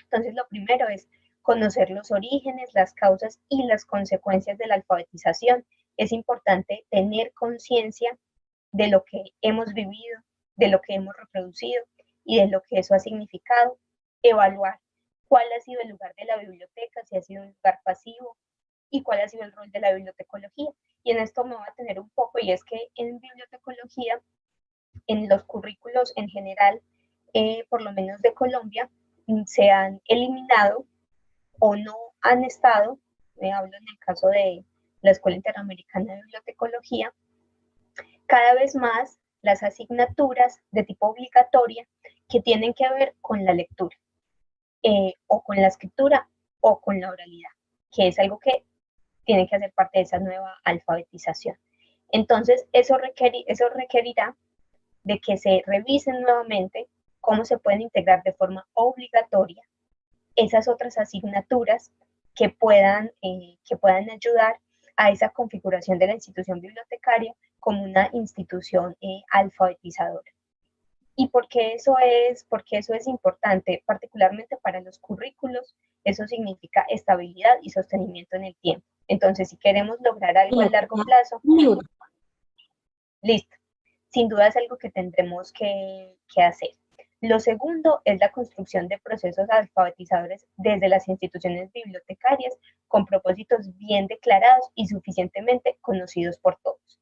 Entonces, lo primero es conocer los orígenes, las causas y las consecuencias de la alfabetización. Es importante tener conciencia de lo que hemos vivido, de lo que hemos reproducido y de lo que eso ha significado. Evaluar cuál ha sido el lugar de la biblioteca, si ha sido un lugar pasivo, y cuál ha sido el rol de la bibliotecología. Y en esto me voy a tener un poco, y es que en bibliotecología, en los currículos en general, por lo menos de Colombia, se han eliminado o no han estado, hablo en el caso de la Escuela Interamericana de Bibliotecología, cada vez más las asignaturas de tipo obligatoria que tienen que ver con la lectura, o con la escritura, o con la oralidad, que es algo que tiene que hacer parte de esa nueva alfabetización. Entonces, eso requerirá de que se revisen nuevamente cómo se pueden integrar de forma obligatoria esas otras asignaturas que puedan ayudar a esa configuración de la institución bibliotecaria como una institución alfabetizadora. ¿Y por qué eso es importante? Particularmente para los currículos, eso significa estabilidad y sostenimiento en el tiempo. Entonces, si queremos lograr algo a largo plazo, listo, sin duda es algo que tendremos que hacer. Lo segundo es la construcción de procesos alfabetizadores desde las instituciones bibliotecarias con propósitos bien declarados y suficientemente conocidos por todos.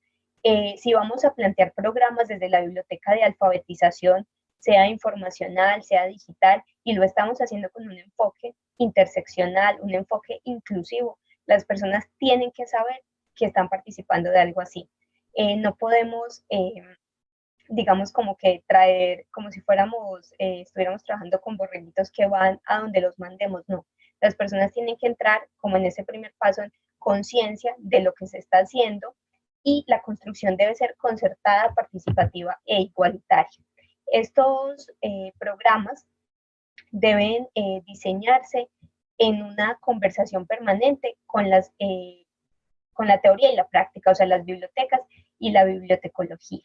Si vamos a plantear programas desde la biblioteca de alfabetización, sea informacional, sea digital, y lo estamos haciendo con un enfoque interseccional, un enfoque inclusivo, las personas tienen que saber que están participando de algo así. No podemos, digamos, como que traer, como si estuviéramos trabajando con borreguitos que van a donde los mandemos, no. Las personas tienen que entrar, como en ese primer paso, en conciencia de lo que se está haciendo, y la construcción debe ser concertada, participativa e igualitaria. Estos programas deben diseñarse en una conversación permanente con la teoría y la práctica, o sea, las bibliotecas y la bibliotecología.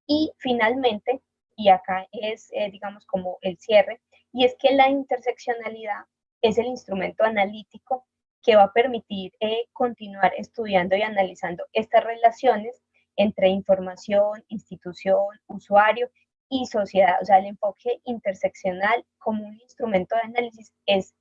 Y finalmente, y acá es, digamos, como el cierre, y es que la interseccionalidad es el instrumento analítico que va a permitir continuar estudiando y analizando estas relaciones entre información, institución, usuario y sociedad. O sea, el enfoque interseccional como un instrumento de análisis es,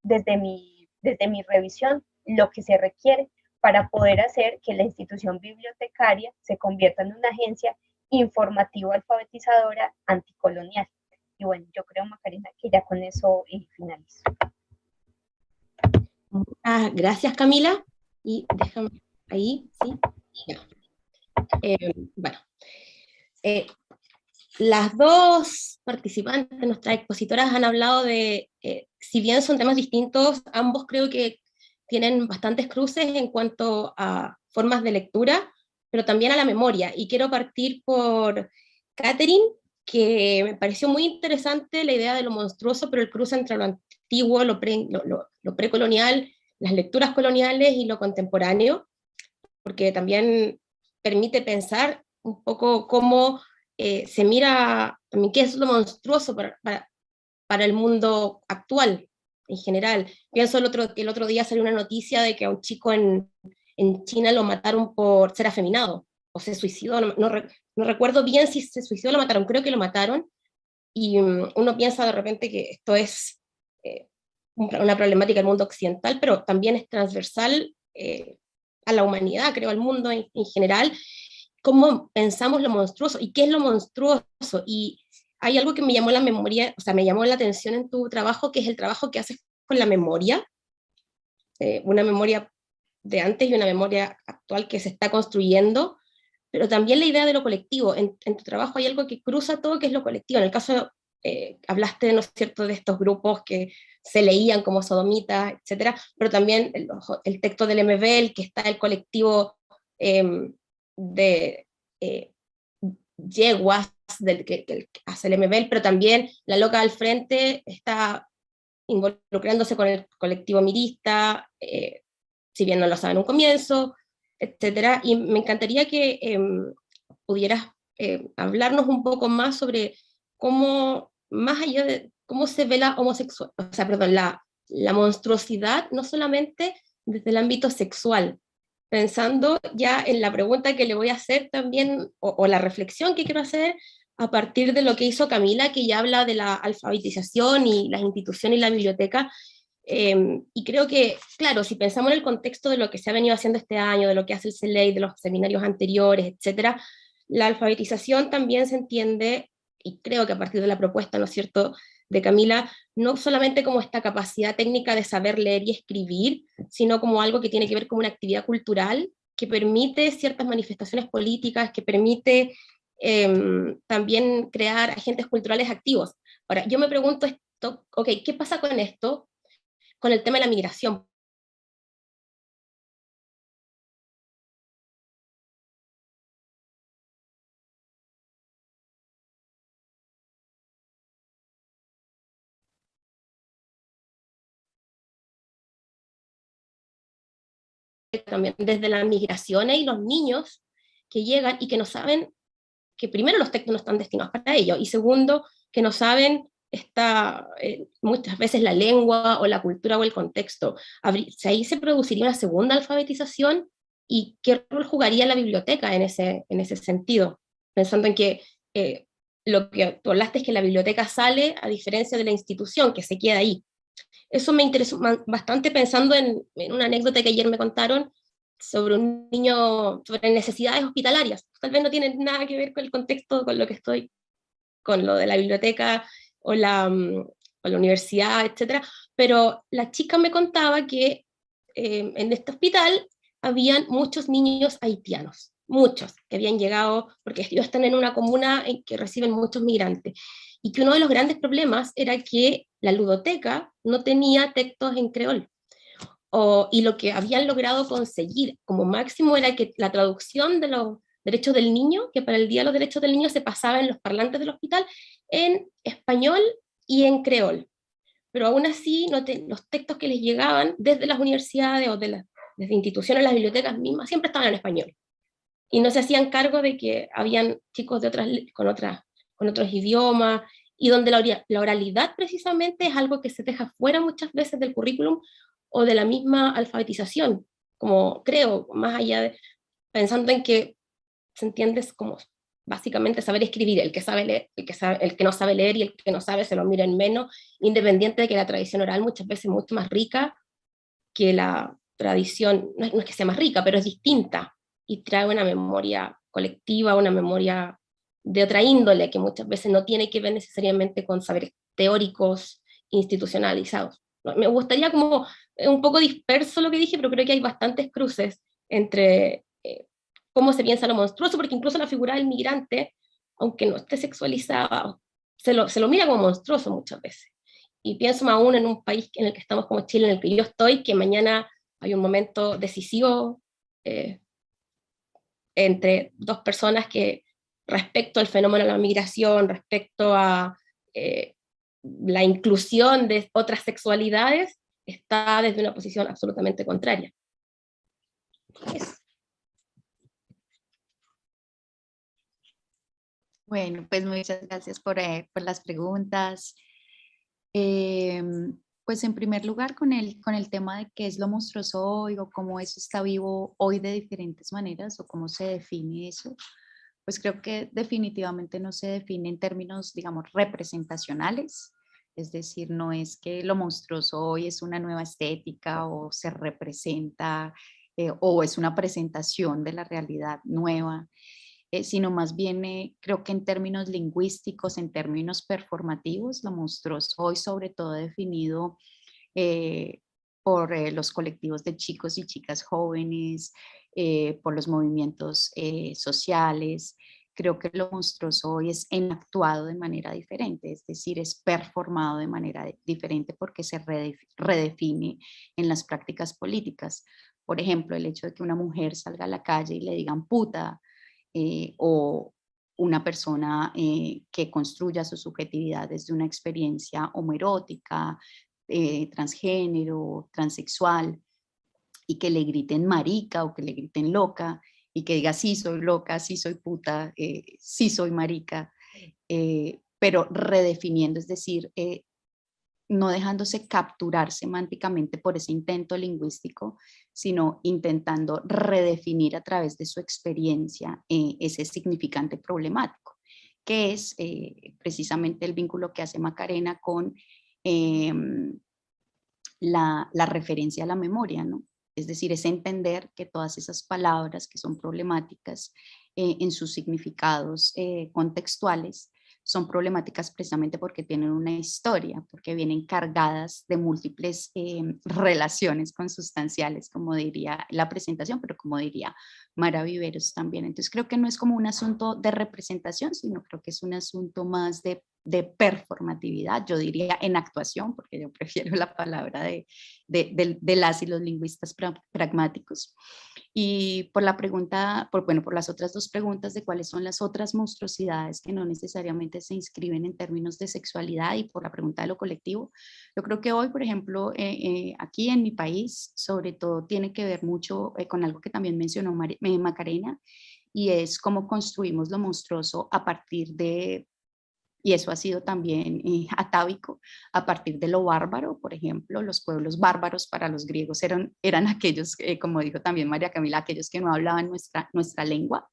desde mi revisión, lo que se requiere para poder hacer que la institución bibliotecaria se convierta en una agencia informativa alfabetizadora anticolonial. Y bueno, yo creo, Macarena, que ya con eso finalizo. Gracias, Camila. Y déjame ahí, ¿sí? Ya. Bueno, las dos participantes, nuestras expositoras, han hablado de, si bien son temas distintos, ambos creo que tienen bastantes cruces en cuanto a formas de lectura, pero también a la memoria. Y quiero partir por Catherine, que me pareció muy interesante la idea de lo monstruoso, pero el cruce entre lo antiguo, lo precolonial, las lecturas coloniales y lo contemporáneo, porque también permite pensar un poco cómo se mira también qué es lo monstruoso para el mundo actual en general. Pienso que el otro día salió una noticia de que a un chico en China lo mataron por ser afeminado, o se suicidó, no recuerdo bien si se suicidó o lo mataron, creo que lo mataron, y uno piensa de repente que esto es una problemática del mundo occidental, pero también es transversal a la humanidad, creo, al mundo en general, cómo pensamos lo monstruoso, y qué es lo monstruoso, y hay algo que me llamó me llamó la atención en tu trabajo, que es el trabajo que haces con la memoria, una memoria de antes y una memoria actual que se está construyendo, pero también la idea de lo colectivo. En tu trabajo hay algo que cruza todo, que es lo colectivo. En el caso, hablaste, ¿no es cierto?, de estos grupos que se leían como sodomitas, etcétera, pero también el texto del MBL, que está el colectivo de yeguas que hace el MBL, pero también la loca al frente está involucrándose con el colectivo mirista, si bien no lo sabe en un comienzo, etcétera. Y me encantaría que pudieras hablarnos un poco más sobre cómo, más allá de cómo se ve la homosexual, o sea, perdón, la monstruosidad, no solamente desde el ámbito sexual, pensando ya en la pregunta que le voy a hacer también, o la reflexión que quiero hacer a partir de lo que hizo Camila, que ya habla de la alfabetización y las instituciones y la biblioteca. Y creo que, claro, si pensamos en el contexto de lo que se ha venido haciendo este año, de lo que hace el CELEI, de los seminarios anteriores, etcétera, la alfabetización también se entiende, y creo que a partir de la propuesta, ¿no es cierto?, de Camila, no solamente como esta capacidad técnica de saber leer y escribir, sino como algo que tiene que ver con una actividad cultural que permite ciertas manifestaciones políticas, que permite también crear agentes culturales activos. Ahora, yo me pregunto esto, ok, ¿qué pasa con esto? Con el tema de la migración. También desde las migraciones y los niños que llegan y que no saben, que primero los textos no están destinados para ello, y segundo, que no saben muchas veces la lengua o la cultura o el contexto. Ahí se produciría una segunda alfabetización, y qué rol jugaría la biblioteca en ese sentido, pensando en que lo que tú hablaste es que la biblioteca sale a diferencia de la institución, que se queda ahí. Eso me interesó bastante pensando en una anécdota que ayer me contaron sobre un niño, sobre necesidades hospitalarias. Tal vez no tiene nada que ver con el contexto, con lo que estoy, con lo de la biblioteca o o la universidad, etcétera, pero la chica me contaba que en este hospital habían muchos niños haitianos, muchos, que habían llegado, porque ellos están en una comuna en que reciben muchos migrantes, y que uno de los grandes problemas era que la ludoteca no tenía textos en creol. Y lo que habían logrado conseguir como máximo era que la traducción de los derechos del niño, que para el Día de los Derechos del Niño se pasaba en los parlantes del hospital, en español y en creol. Pero aún así, los textos que les llegaban desde las universidades o desde instituciones, las bibliotecas mismas, siempre estaban en español. Y no se hacían cargo de que habían chicos de con otros idiomas, y donde la oralidad precisamente es algo que se deja fuera muchas veces del currículum o de la misma alfabetización, como creo, más allá de, pensando en que se entiende como básicamente saber escribir, el que sabe leer, el que no sabe leer, y el que no sabe se lo mira en menos, independiente de que la tradición oral muchas veces es mucho más rica que la tradición, no es que sea más rica, pero es distinta, y trae una memoria colectiva, una memoria de otra índole, que muchas veces no tiene que ver necesariamente con saberes teóricos institucionalizados. Me gustaría como, un poco disperso lo que dije, pero creo que hay bastantes cruces entre cómo se piensa lo monstruoso, porque incluso la figura del migrante, aunque no esté sexualizada, se lo mira como monstruoso muchas veces. Y pienso más aún en un país en el que estamos como Chile, en el que yo estoy, que mañana hay un momento decisivo entre dos personas que, respecto al fenómeno de la migración, respecto a la inclusión de otras sexualidades, está desde una posición absolutamente contraria. Eso. Bueno, pues muchas gracias por las preguntas. Pues en primer lugar con el tema de qué es lo monstruoso hoy, o cómo eso está vivo hoy de diferentes maneras, o cómo se define eso, pues creo que definitivamente no se define en términos, digamos, representacionales. Es decir, no es que lo monstruoso hoy es una nueva estética o se representa o es una presentación de la realidad nueva, sino más bien creo que en términos lingüísticos, en términos performativos, lo monstruoso hoy sobre todo definido eh, por los colectivos de chicos y chicas jóvenes, por los movimientos sociales. Creo que lo monstruoso hoy es enactuado de manera diferente, es decir, es performado de manera diferente porque se redefine en las prácticas políticas. Por ejemplo, el hecho de que una mujer salga a la calle y le digan puta, o una persona que construya su subjetividad desde una experiencia homoerótica, transgénero, transexual, y que le griten marica o que le griten loca, y que diga sí soy loca, sí soy puta, sí soy marica, pero redefiniendo, es decir, no dejándose capturar semánticamente por ese intento lingüístico, sino intentando redefinir a través de su experiencia ese significante problemático, que es precisamente el vínculo que hace Macarena con la referencia a la memoria, ¿no? Es decir, es entender que todas esas palabras que son problemáticas en sus significados contextuales son problemáticas precisamente porque tienen una historia, porque vienen cargadas de múltiples relaciones consustanciales, como diría la presentación, pero como diría Mara Viveros también. Entonces creo que no es como un asunto de representación, sino creo que es un asunto más de performatividad, yo diría en actuación, porque yo prefiero la palabra de las y los lingüistas pragmáticos. Y por la pregunta, por las otras dos preguntas de cuáles son las otras monstruosidades que no necesariamente se inscriben en términos de sexualidad, y por la pregunta de lo colectivo, yo creo que hoy, por ejemplo, aquí en mi país, sobre todo tiene que ver mucho con algo que también mencionó Macarena, y es cómo construimos lo monstruoso a partir de, y eso ha sido también atávico, a partir de lo bárbaro. Por ejemplo, los pueblos bárbaros para los griegos eran aquellos, como dijo también María Camila, aquellos que no hablaban nuestra lengua,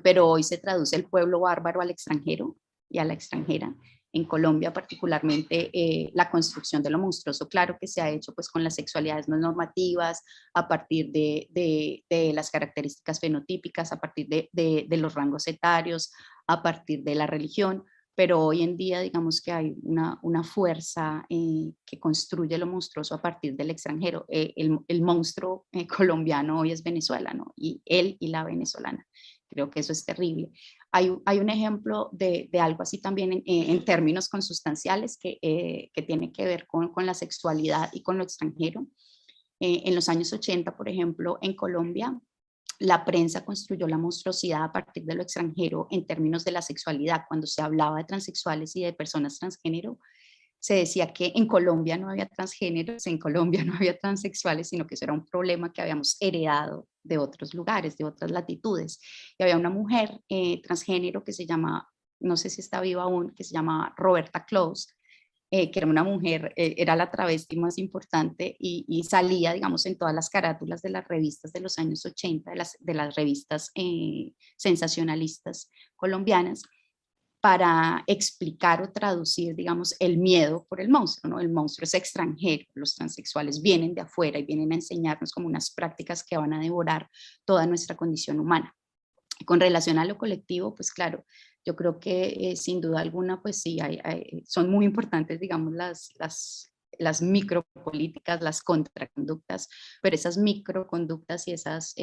pero hoy se traduce el pueblo bárbaro al extranjero y a la extranjera. En Colombia particularmente la construcción de lo monstruoso, claro que se ha hecho pues con las sexualidades no normativas, a partir de las características fenotípicas, a partir de los rangos etarios, a partir de la religión, pero hoy en día digamos que hay una fuerza que construye lo monstruoso a partir del extranjero. El monstruo colombiano hoy es Venezuela, ¿no? Y él y la venezolana. Creo que eso es terrible. Hay un ejemplo de algo así también en términos consustanciales que tiene que ver con la sexualidad y con lo extranjero. En los años 80, por ejemplo, en Colombia, la prensa construyó la monstruosidad a partir de lo extranjero en términos de la sexualidad. Cuando se hablaba de transexuales y de personas transgénero, se decía que en Colombia no había transgéneros, en Colombia no había transexuales, sino que eso era un problema que habíamos heredado de otros lugares, de otras latitudes. Y había una mujer transgénero que se llama, no sé si está viva aún, que se llama Roberta Close, que era una mujer, era la travesti más importante y salía, digamos, en todas las carátulas de las revistas de los años 80, de las revistas sensacionalistas colombianas, para explicar o traducir, digamos, el miedo por el monstruo, ¿no? El monstruo es extranjero, los transexuales vienen de afuera y vienen a enseñarnos como unas prácticas que van a devorar toda nuestra condición humana. Con relación a lo colectivo, pues claro, yo creo que sin duda alguna, pues sí, son muy importantes, digamos, las micropolíticas, las contraconductas, pero esas microconductas y esas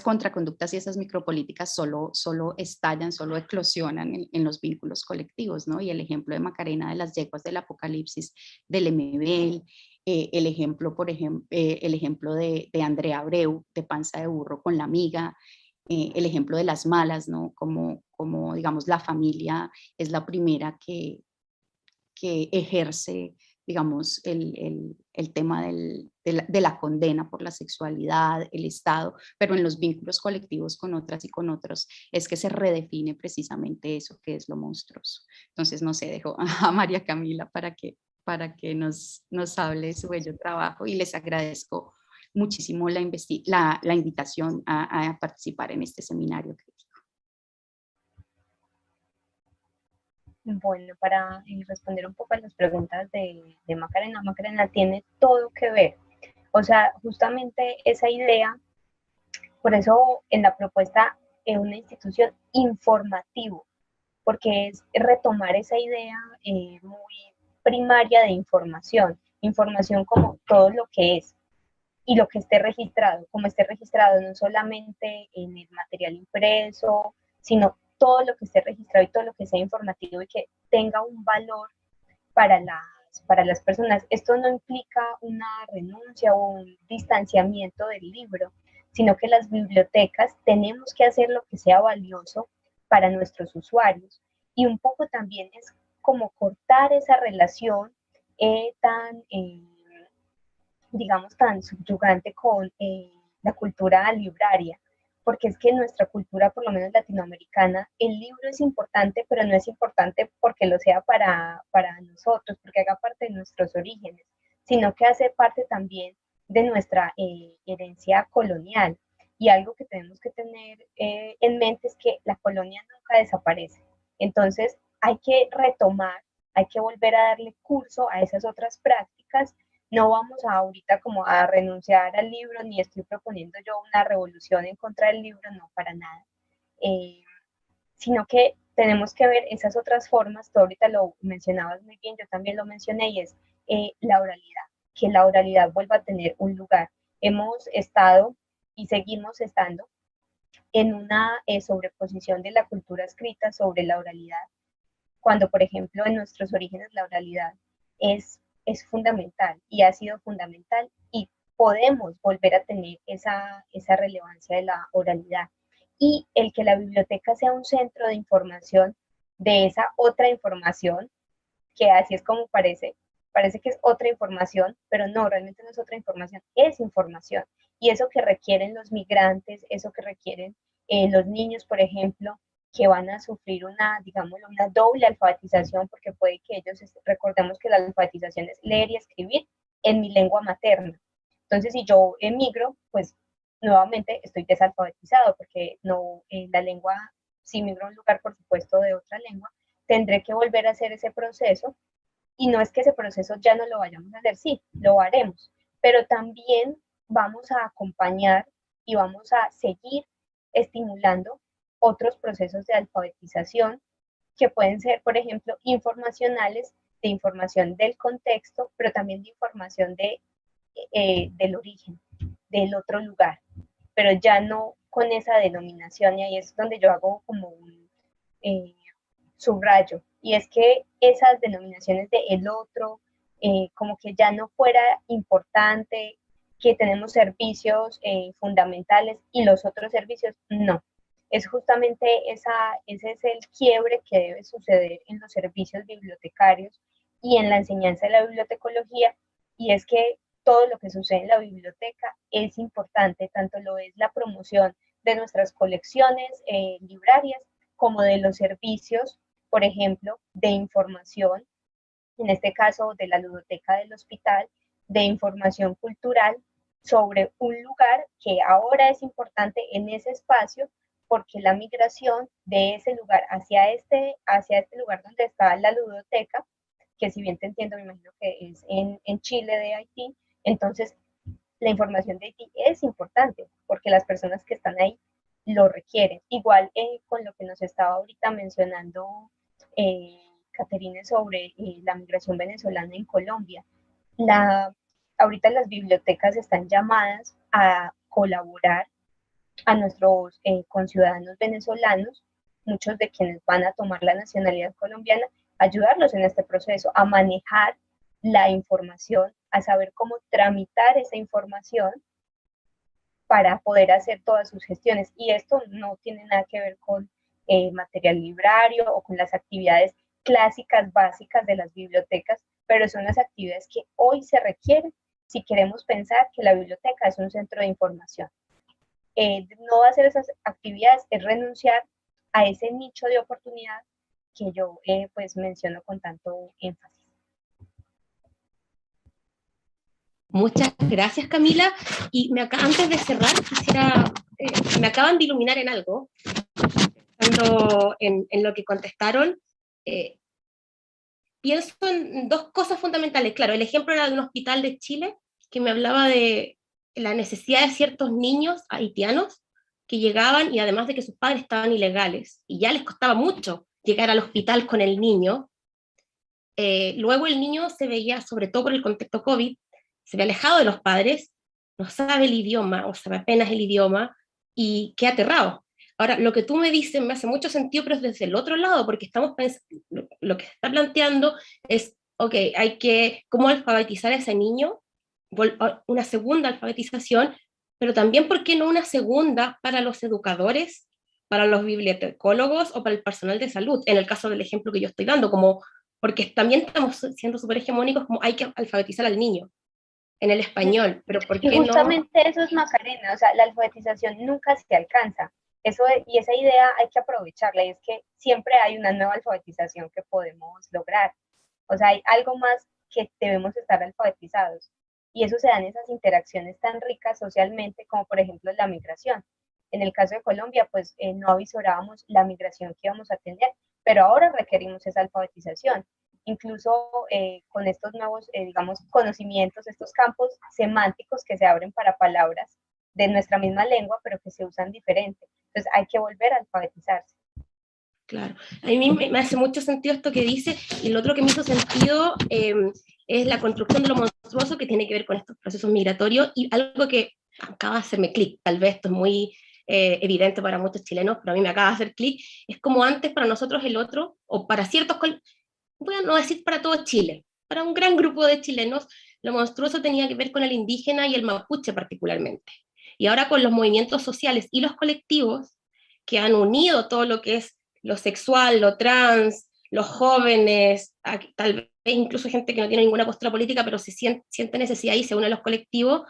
contraconductas y esas micropolíticas solo estallan, solo eclosionan en los vínculos colectivos, ¿no? Y el ejemplo de Macarena de las yeguas del apocalipsis, del MBL, el ejemplo, por ejemplo, el ejemplo de Andrea Abreu, de Panza de Burro con la amiga, el ejemplo de las malas, ¿no? Como digamos, la familia es la primera que ejerce, digamos, el tema de la condena por la sexualidad, el Estado, pero en los vínculos colectivos con otras y con otros es que se redefine precisamente eso que es lo monstruoso. Entonces, no sé, dejo a María Camila para que nos hable de su bello trabajo, y les agradezco muchísimo la invitación a participar en este seminario. Bueno, para responder un poco a las preguntas de Macarena, Macarena tiene todo que ver. O sea, justamente esa idea, por eso en la propuesta es una institución informativo, porque es retomar esa idea muy primaria de información, información como todo lo que es y lo que esté registrado, como esté registrado no solamente en el material impreso, sino todo lo que esté registrado y todo lo que sea informativo y que tenga un valor para las personas. Esto no implica una renuncia o un distanciamiento del libro, sino que las bibliotecas tenemos que hacer lo que sea valioso para nuestros usuarios. Y un poco también es como cortar esa relación tan, digamos, tan subyugante con la cultura libraria, porque es que en nuestra cultura, por lo menos latinoamericana, el libro es importante, pero no es importante porque lo sea para nosotros, porque haga parte de nuestros orígenes, sino que hace parte también de nuestra herencia colonial. Y algo que tenemos que tener en mente es que la colonia nunca desaparece. Entonces hay que retomar, hay que volver a darle curso a esas otras prácticas. No vamos a ahorita como a renunciar al libro, ni estoy proponiendo yo una revolución en contra del libro, no, para nada. Eh, Sino que tenemos que ver esas otras formas, tú ahorita lo mencionabas muy bien, yo también lo mencioné, y es la oralidad, que la oralidad vuelva a tener un lugar. Hemos estado y seguimos estando en una sobreposición de la cultura escrita sobre la oralidad, cuando por ejemplo en nuestros orígenes la oralidad es fundamental y ha sido fundamental, y podemos volver a tener esa relevancia de la oralidad. Y el que la biblioteca sea un centro de información de esa otra información, que así es como parece que es otra información, pero no, realmente no es otra información, es información. Y eso que requieren los migrantes, eso que requieren los niños, por ejemplo, que van a sufrir digamos, una doble alfabetización, porque puede que ellos, recordemos que la alfabetización es leer y escribir en mi lengua materna. Entonces, si yo emigro, pues nuevamente estoy desalfabetizado, porque no, la lengua, si migro a un lugar, por supuesto, de otra lengua, tendré que volver a hacer ese proceso, y no es que ese proceso ya no lo vayamos a hacer, sí, lo haremos, pero también vamos a acompañar y vamos a seguir estimulando otros procesos de alfabetización que pueden ser, por ejemplo, informacionales, de información del contexto, pero también de información del origen, del otro lugar, pero ya no con esa denominación, y ahí es donde yo hago como un subrayo, y es que esas denominaciones de el otro, como que ya no fuera importante, que tenemos servicios fundamentales y los otros servicios no. Es justamente ese es el quiebre que debe suceder en los servicios bibliotecarios y en la enseñanza de la bibliotecología, y es que todo lo que sucede en la biblioteca es importante, tanto lo es la promoción de nuestras colecciones librarias, como de los servicios, por ejemplo, de información, en este caso de la ludoteca del hospital, de información cultural sobre un lugar que ahora es importante en ese espacio, porque la migración de ese lugar hacia este lugar donde está la ludoteca, que si bien te entiendo, me imagino que es en Chile de Haití, entonces la información de Haití es importante, porque las personas que están ahí lo requieren. Igual con lo que nos estaba ahorita mencionando Caterine sobre la migración venezolana en Colombia. Ahorita las bibliotecas están llamadas a colaborar a nuestros conciudadanos venezolanos, muchos de quienes van a tomar la nacionalidad colombiana, ayudarlos en este proceso, a manejar la información, a saber cómo tramitar esa información para poder hacer todas sus gestiones. Y esto no tiene nada que ver con material librario o con las actividades clásicas básicas de las bibliotecas, pero son las actividades que hoy se requieren si queremos pensar que la biblioteca es un centro de información. No hacer esas actividades es renunciar a ese nicho de oportunidad que yo pues menciono con tanto énfasis. Muchas gracias, Camila. Y antes de cerrar, me acaban de iluminar en algo, pensando en lo que contestaron. Pienso en dos cosas fundamentales. Claro, el ejemplo era de un hospital de Chile que me hablaba de la necesidad de ciertos niños haitianos que llegaban, y además de que sus padres estaban ilegales y ya les costaba mucho llegar al hospital con el niño. Luego el niño se veía, sobre todo por el contexto COVID, se ve alejado de los padres, no sabe el idioma, o sabe apenas el idioma, y queda aterrado. Ahora, lo que tú me dices me hace mucho sentido, pero es desde el otro lado, porque estamos pensando, lo que se está planteando es, ok, ¿cómo alfabetizar a ese niño? Una segunda alfabetización, pero también, ¿por qué no una segunda para los educadores, para los bibliotecólogos o para el personal de salud? En el caso del ejemplo que yo estoy dando, como, porque también estamos siendo súper hegemónicos, como hay que alfabetizar al niño en el español, pero ¿por Y qué no? justamente eso es Macarena, o sea, la alfabetización nunca se alcanza. Y esa idea hay que aprovecharla, y es que siempre hay una nueva alfabetización que podemos lograr. O sea, hay algo más que debemos estar alfabetizados. Y eso se da en esas interacciones tan ricas socialmente como por ejemplo la migración. En el caso de Colombia, pues no avisorábamos la migración que íbamos a tener, pero ahora requerimos esa alfabetización. Incluso con estos nuevos, digamos, conocimientos, estos campos semánticos que se abren para palabras de nuestra misma lengua, pero que se usan diferente. Entonces hay que volver a alfabetizarse. Claro, a mí me hace mucho sentido esto que dice, y lo otro que me hizo sentido es la construcción de lo monstruoso, que tiene que ver con estos procesos migratorios, y algo que acaba de hacerme clic, tal vez esto es muy evidente para muchos chilenos, pero a mí me acaba de hacer clic, es como antes para nosotros el otro, o para ciertos, voy a no decir para todo Chile, para un gran grupo de chilenos, lo monstruoso tenía que ver con el indígena y el mapuche particularmente. Y ahora con los movimientos sociales y los colectivos que han unido todo lo que es lo sexual, lo trans, los jóvenes, tal vez incluso gente que no tiene ninguna postura política, pero se siente necesidad y se une a los colectivos.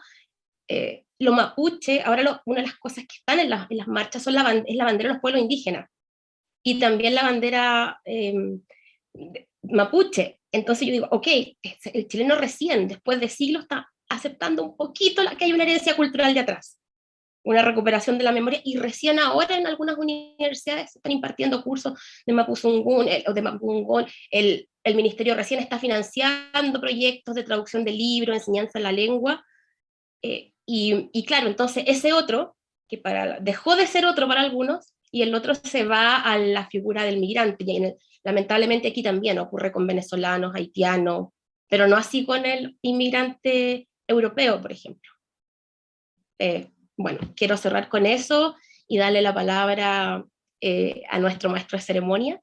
Lo mapuche, ahora una de las cosas que están en las marchas es la bandera de los pueblos indígenas y también la bandera mapuche. Entonces yo digo, ok, el chileno recién, después de siglos, está aceptando un poquito que hay una herencia cultural de atrás, una recuperación de la memoria, y recién ahora en algunas universidades se están impartiendo cursos de Mapuzungún, o de Mapungún, el ministerio recién está financiando proyectos de traducción de libros, enseñanza de la lengua, y claro, entonces ese otro, que dejó de ser otro para algunos, y el otro se va a la figura del migrante, y lamentablemente aquí también ocurre con venezolanos, haitianos, pero no así con el inmigrante europeo, por ejemplo. Bueno, quiero cerrar con eso y darle la palabra a nuestro maestro de ceremonia,